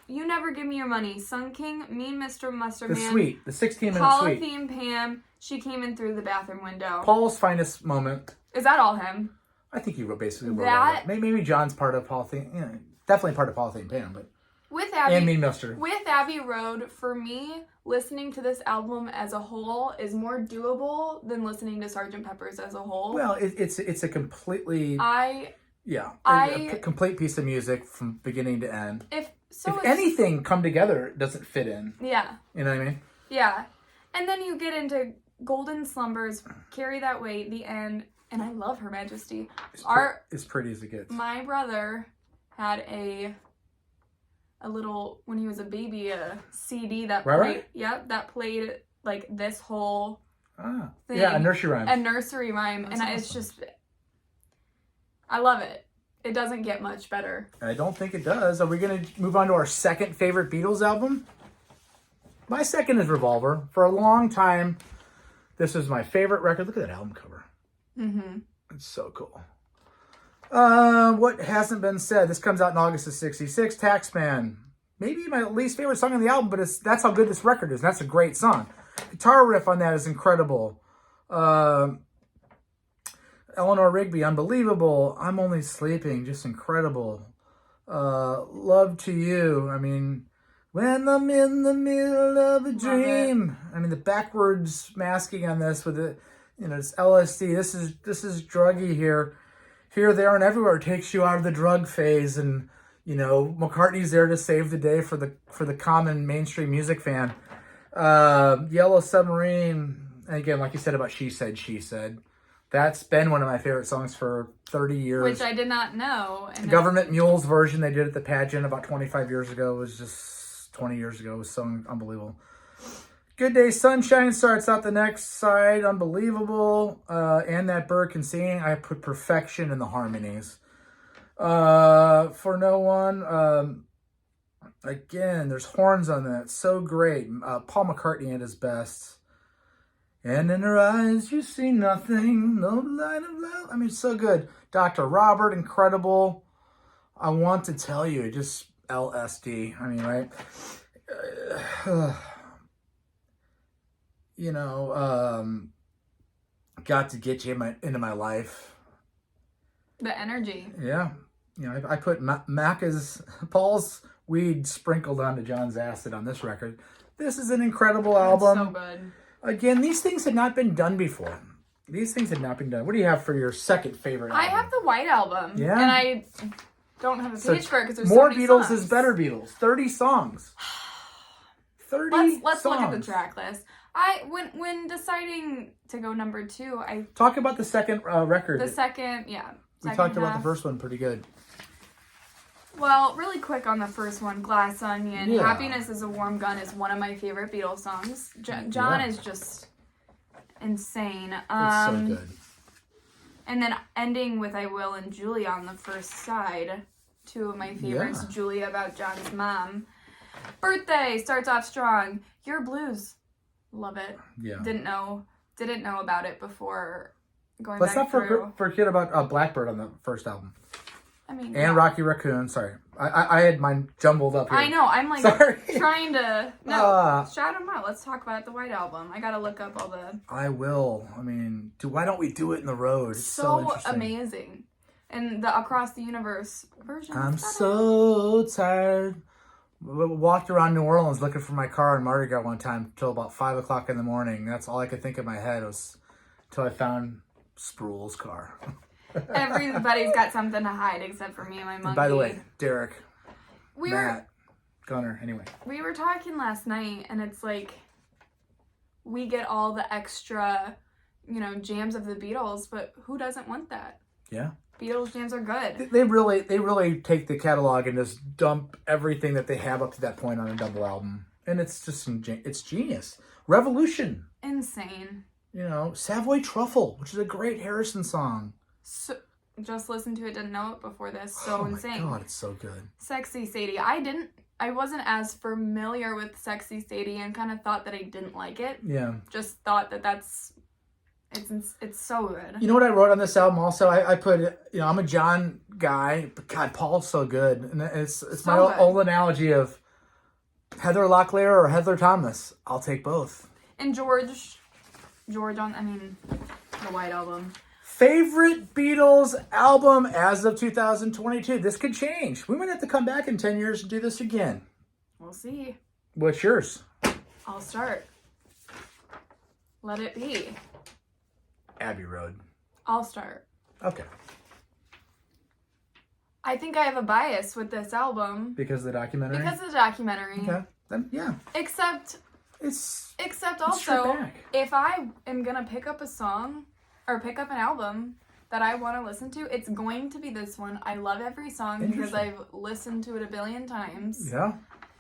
Speaker 2: You Never Give Me Your Money, Sun King, Mean Mr. Mustard Man.
Speaker 1: The suite. The 16-minute suite.
Speaker 2: Polythene Pam, She Came In Through the Bathroom Window.
Speaker 1: Paul's finest moment.
Speaker 2: Is that all him?
Speaker 1: I think he basically wrote
Speaker 2: that.
Speaker 1: It. Maybe John's part of Polythene. Yeah, definitely part of Polythene Pam, but
Speaker 2: with Abbey
Speaker 1: and Mean Mustard.
Speaker 2: With Abbey Road, for me, listening to this album as a whole is more doable than listening to Sgt. Pepper's as a whole.
Speaker 1: Well, it's a completely a complete piece of music from beginning to end. If anything come together, it doesn't fit in.
Speaker 2: Yeah.
Speaker 1: You know what I mean?
Speaker 2: Yeah. And then you get into Golden Slumbers, Carry That Weight, the end, and I love Her Majesty.
Speaker 1: As pretty as it gets.
Speaker 2: My brother had a little, when he was a baby, a CD that played,
Speaker 1: right?
Speaker 2: Yep, that played like this whole thing.
Speaker 1: Yeah, a nursery rhyme.
Speaker 2: A nursery rhyme. That's awesome. It's just, I love it. It doesn't get much better.
Speaker 1: I don't think it does. Are we going to move on to our second favorite Beatles album? My second is Revolver. For a long time, this was my favorite record. Look at that album cover. Mm-hmm. It's so cool. What hasn't been said? This comes out in August of '66. Taxman. Maybe my least favorite song on the album, but that's how good this record is. And that's a great song. Guitar riff on that is incredible. Eleanor Rigby, unbelievable. I'm Only Sleeping, just incredible. Love to You. I mean, when I'm in the middle of a dream. I mean, the backwards masking on this with the, it's LSD. This is druggy here. Here, there, and everywhere. It takes you out of the drug phase, and McCartney's there to save the day for the common mainstream music fan. Yellow Submarine, and again, like you said about She Said. That's been one of my favorite songs for 30 years.
Speaker 2: Which I did not know.
Speaker 1: And Government Mules version they did at the pageant about 25 years ago was just 20 years ago. It was so unbelievable. Good Day Sunshine starts out the next side. Unbelievable. And That Bird Can Sing. I put perfection in the harmonies. For No One. Again, there's horns on that. So great. Paul McCartney at his best. And in her eyes, you see nothing. No light of love. I mean, so good. Dr. Robert, incredible. I Want to Tell You. Just LSD. I mean, right? Got to Get You into my life.
Speaker 2: The energy.
Speaker 1: Yeah. I put Paul's weed sprinkled onto John's acid on this record. This is an incredible album.
Speaker 2: It's so good.
Speaker 1: Again, these things had not been done before. These things had not been done. What do you have for your second favorite album?
Speaker 2: I have the White Album. Yeah. And I don't have a page for it because there's
Speaker 1: more
Speaker 2: so many
Speaker 1: Beatles
Speaker 2: songs.
Speaker 1: Is better Beatles. 30 songs. 30
Speaker 2: Let's
Speaker 1: songs.
Speaker 2: look at the track list. When deciding to go number 2, I
Speaker 1: talk about the second record.
Speaker 2: The second, yeah.
Speaker 1: We talked about the first one pretty good.
Speaker 2: Well, really quick on the first one, Glass Onion. Yeah. Happiness is a Warm Gun is one of my favorite Beatles songs. John is just insane.
Speaker 1: It's so good.
Speaker 2: And then ending with I Will and Julia on the first side. Two of my favorites. Yeah. Julia about John's mom. Birthday starts off strong. Your Blues. Love it.
Speaker 1: Yeah.
Speaker 2: Didn't know about it before going
Speaker 1: Let's
Speaker 2: back
Speaker 1: not
Speaker 2: through.
Speaker 1: forget about Blackbird on the first album.
Speaker 2: I mean,
Speaker 1: And
Speaker 2: yeah.
Speaker 1: Rocky Raccoon. Sorry. I had mine jumbled up here.
Speaker 2: I know. I'm like
Speaker 1: Sorry.
Speaker 2: trying to shout them out. Let's talk about the White Album. I gotta look up all the.
Speaker 1: I will. I mean, why don't we do it in the road? It's so interesting.
Speaker 2: Amazing, and the Across the Universe version.
Speaker 1: I'm so tired. We walked around New Orleans looking for my car in Mardi Gras one time till about 5 o'clock in the morning. That's all I could think in my head was until I found Spruill's car.
Speaker 2: Everybody's got something to hide except for me and my monkey.
Speaker 1: And by the way, Derek,
Speaker 2: Matt,
Speaker 1: Matt, Gunner, anyway.
Speaker 2: We were talking last night, and it's like we get all the extra, jams of the Beatles, but who doesn't want that?
Speaker 1: Yeah.
Speaker 2: Beatles jams are good.
Speaker 1: They really take the catalog and just dump everything that they have up to that point on a double album. And it's just, it's genius. Revolution.
Speaker 2: Insane.
Speaker 1: Savoy Truffle, which is a great Harrison song.
Speaker 2: So, just listened to it, didn't know it before this. So insane.
Speaker 1: Oh my God, it's so good.
Speaker 2: Sexy Sadie. I wasn't as familiar with Sexy Sadie and kind of thought that I didn't like it.
Speaker 1: Yeah.
Speaker 2: Just thought it's so good.
Speaker 1: You know what I wrote on this album also? I put, I'm a John guy, but God, Paul's so good. And it's
Speaker 2: So
Speaker 1: my
Speaker 2: good.
Speaker 1: old analogy of Heather Locklear or Heather Thomas. I'll take both.
Speaker 2: And George on, the White Album.
Speaker 1: Favorite Beatles album as of 2022. This could change. We might have to come back in 10 years and do this again.
Speaker 2: We'll see.
Speaker 1: What's yours?
Speaker 2: I'll start. Let it be.
Speaker 1: Abbey Road.
Speaker 2: I'll start.
Speaker 1: Okay.
Speaker 2: I think I have a bias with this album.
Speaker 1: Because of the documentary?
Speaker 2: Because of the documentary.
Speaker 1: Okay. Then, yeah.
Speaker 2: Except also, if I am going to pick up a song or pick up an album that I want to listen to, it's going to be this one. I love every song because I've listened to it a billion times.
Speaker 1: Yeah.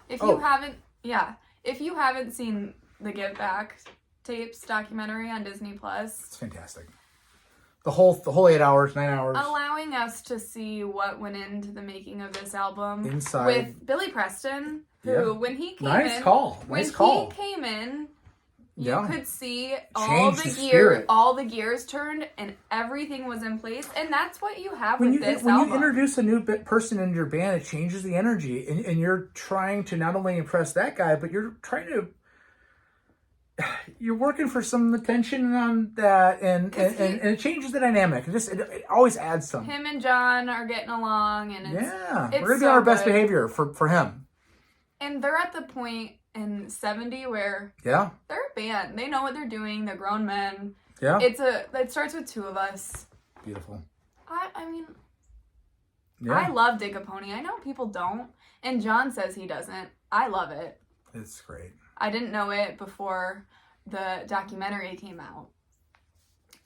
Speaker 2: If you haven't seen the Give Back Tapes documentary on Disney Plus,
Speaker 1: it's fantastic. The whole 8 hours, 9 hours.
Speaker 2: allowing us to see what went into the making of this album
Speaker 1: Inside.
Speaker 2: with Billy Preston, who when he came
Speaker 1: Nice
Speaker 2: in,
Speaker 1: call.
Speaker 2: when
Speaker 1: Nice call.
Speaker 2: he came in, you
Speaker 1: Yeah.
Speaker 2: could see
Speaker 1: Changed the
Speaker 2: all the gears turned and everything was in place, and that's what you have
Speaker 1: When
Speaker 2: with this
Speaker 1: you
Speaker 2: album.
Speaker 1: introduce a new person into your band, it changes the energy, and you're trying to not only impress that guy, but you're working for some attention on that, and it changes the dynamic. It always adds something.
Speaker 2: Him and John are getting along, and
Speaker 1: We're gonna be
Speaker 2: so
Speaker 1: on our best
Speaker 2: good.
Speaker 1: behavior for him.
Speaker 2: And they're at the point in 70 where
Speaker 1: Yeah.
Speaker 2: they're a band. They know what they're doing. They're grown men.
Speaker 1: Yeah.
Speaker 2: It starts with two of us.
Speaker 1: Beautiful.
Speaker 2: I love Dig a Pony. I know people don't, and John says he doesn't. I love it.
Speaker 1: It's great.
Speaker 2: I didn't know it before the documentary came out.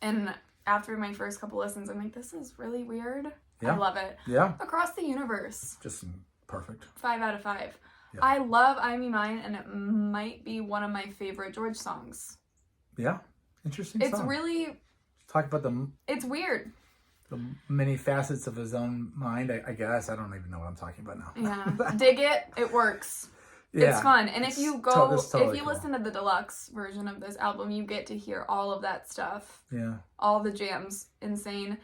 Speaker 2: And after my first couple listens, I'm like, this is really weird.
Speaker 1: Yeah.
Speaker 2: I love it.
Speaker 1: Yeah.
Speaker 2: Across the Universe.
Speaker 1: Just perfect.
Speaker 2: 5 out of 5.
Speaker 1: Yeah.
Speaker 2: I love I Me Mine, and it might be one of my favorite George songs.
Speaker 1: Yeah. Interesting
Speaker 2: It's
Speaker 1: song.
Speaker 2: really...
Speaker 1: Talk about
Speaker 2: It's weird.
Speaker 1: the many facets of his own mind, I guess. I don't even know what I'm talking about now.
Speaker 2: Yeah. Dig it. It works.
Speaker 1: Yeah.
Speaker 2: It's fun. And if you
Speaker 1: totally cool.
Speaker 2: listen to the deluxe version of this album, you get to hear all of that stuff.
Speaker 1: Yeah.
Speaker 2: All the jams. Insane.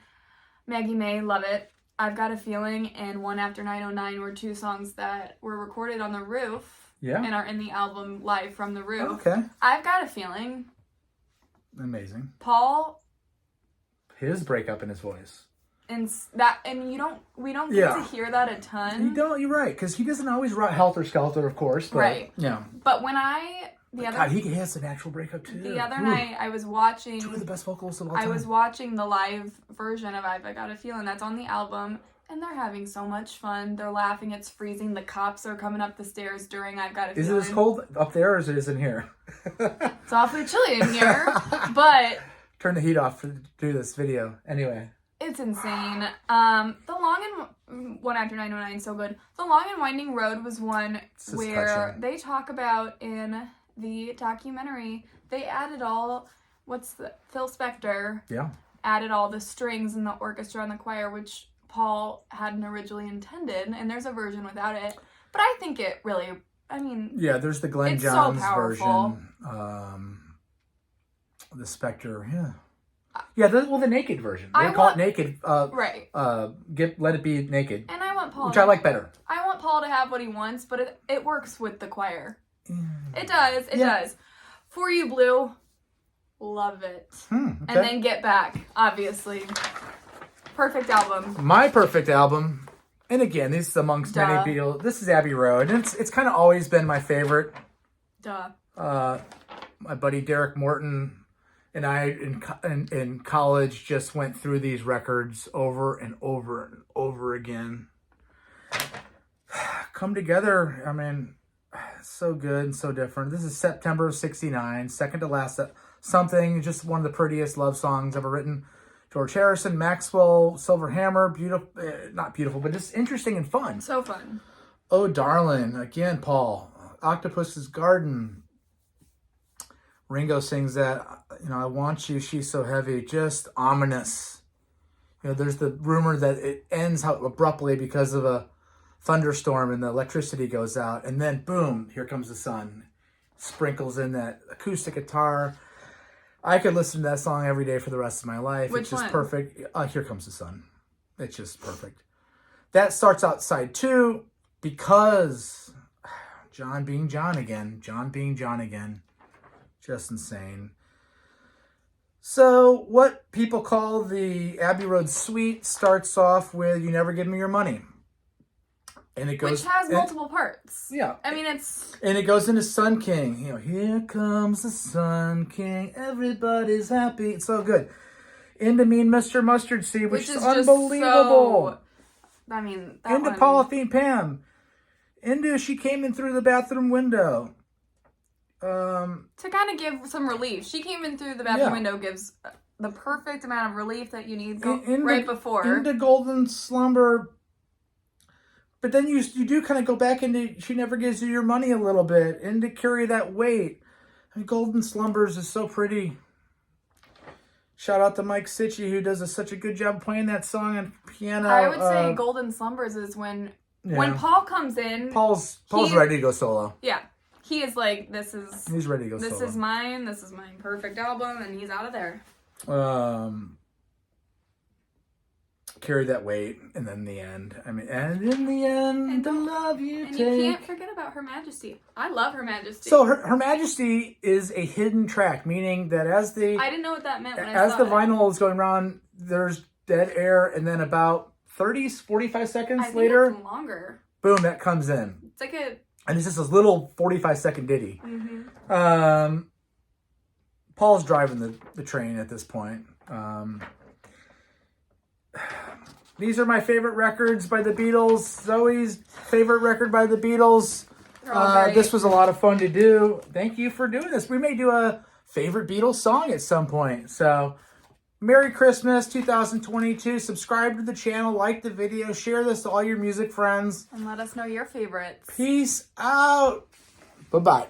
Speaker 2: Maggie May, love it. I've Got a Feeling and One After 909 were two songs that were recorded on the roof.
Speaker 1: Yeah.
Speaker 2: And are in the album Live from the Roof.
Speaker 1: Okay.
Speaker 2: I've Got a Feeling.
Speaker 1: Amazing.
Speaker 2: Paul.
Speaker 1: His breakup in his voice.
Speaker 2: And we don't get to hear that a ton.
Speaker 1: You're right, because he doesn't always write Helter Skelter, of course. But,
Speaker 2: right.
Speaker 1: Yeah.
Speaker 2: But when
Speaker 1: he has an actual breakup too.
Speaker 2: The other night I was watching...
Speaker 1: Two of the best vocalists of all time.
Speaker 2: I was watching the live version of I've Got a Feeling that's on the album, and they're having so much fun. They're laughing. It's freezing. The cops are coming up the stairs during I've Got a Feeling.
Speaker 1: Is it as cold up there or is it in here?
Speaker 2: It's awfully chilly in here, but...
Speaker 1: Turn the heat off to do this video. Anyway.
Speaker 2: It's insane. The Long and... One After 909 so good. The Long and Winding Road was one where
Speaker 1: touching.
Speaker 2: they talk about in the documentary, they added all... Phil Spector...
Speaker 1: Yeah.
Speaker 2: Added all the strings and the orchestra and the choir, which Paul hadn't originally intended, and there's a version without it. But I think it really I mean,
Speaker 1: Yeah, there's the Glenn
Speaker 2: it's so
Speaker 1: Johns
Speaker 2: powerful.
Speaker 1: version. The Spectre, yeah. Yeah, the Naked version. They
Speaker 2: I
Speaker 1: call
Speaker 2: want-
Speaker 1: it Naked.
Speaker 2: right.
Speaker 1: Let It Be Naked.
Speaker 2: And I want Paul.
Speaker 1: Which I like better.
Speaker 2: I want Paul to have what he wants, but it works with the choir.
Speaker 1: Mm.
Speaker 2: It does. It does. For You, Blue. Love it.
Speaker 1: Okay.
Speaker 2: And then Get Back, obviously. Perfect album.
Speaker 1: My perfect album, and again, this is amongst many Beatles. This is Abbey Road, and it's kind of always been my favorite.
Speaker 2: Duh.
Speaker 1: My buddy Derek Morton and I in college just went through these records over and over and over again. Come Together, I mean, so good and so different. This is September of '69, second to last. Something, just one of the prettiest love songs ever written. George Harrison, Maxwell, Silver Hammer, beautiful, not beautiful, but just interesting and fun.
Speaker 2: So fun.
Speaker 1: Oh, Darling, again, Paul. Octopus's Garden. Ringo sings that, I want you, she's so heavy, just ominous. There's the rumor that it ends out abruptly because of a thunderstorm and the electricity goes out, and then boom, here comes the sun. Sprinkles in that acoustic guitar. I could listen to that song every day for the rest of my life.
Speaker 2: Which
Speaker 1: it's just
Speaker 2: one?
Speaker 1: perfect. Here Comes the Sun. It's just perfect. That starts out side 2 because John being John again. John being John again. Just insane. So what people call the Abbey Road Suite starts off with You Never Give Me Your Money. And it goes...
Speaker 2: Which has multiple parts.
Speaker 1: Yeah.
Speaker 2: I mean, it's...
Speaker 1: And it goes into Sun King. Here comes the Sun King. Everybody's happy. It's so good. Into Mean Mr. Mustard Seed, which is unbelievable.
Speaker 2: I mean, that
Speaker 1: into
Speaker 2: one...
Speaker 1: Polythene Pam. Into She Came In Through the Bathroom Window.
Speaker 2: To kind of give some relief. She Came In Through the Bathroom Window gives the perfect amount of relief that you need right before.
Speaker 1: Into Golden Slumber. But then you do kind of go back into She Never Gives You Your Money a little bit. Into Carry That Weight. I mean, Golden Slumbers is so pretty. Shout out to Mike Sitchy, who does such a good job playing that song on piano.
Speaker 2: I would say Golden Slumbers is when Paul comes in.
Speaker 1: Paul's ready to go solo.
Speaker 2: Yeah. He is like, he's
Speaker 1: ready to go solo.
Speaker 2: This is mine perfect album, and he's out of there.
Speaker 1: Carry That Weight, and then the end. I mean, and in the end, the love you take.
Speaker 2: And you can't forget about Her Majesty. I love Her Majesty.
Speaker 1: So Her Majesty is a hidden track, meaning that
Speaker 2: I didn't know what that meant when I saw it.
Speaker 1: As the vinyl is going around, there's dead air, and then about 45 seconds later,
Speaker 2: it's longer.
Speaker 1: Boom, that comes in.
Speaker 2: It's like a...
Speaker 1: And it's just this little 45-second ditty.
Speaker 2: Mm-hmm.
Speaker 1: Paul's driving the train at this point. These are my favorite records by the Beatles. Zoe's favorite record by the Beatles. This was a lot of fun to do. Thank you for doing this. We may do a favorite Beatles song at some point. So, Merry Christmas 2022. Subscribe to the channel, like the video, share this to all your music friends.
Speaker 2: And let us know your favorites.
Speaker 1: Peace out. Bye-bye.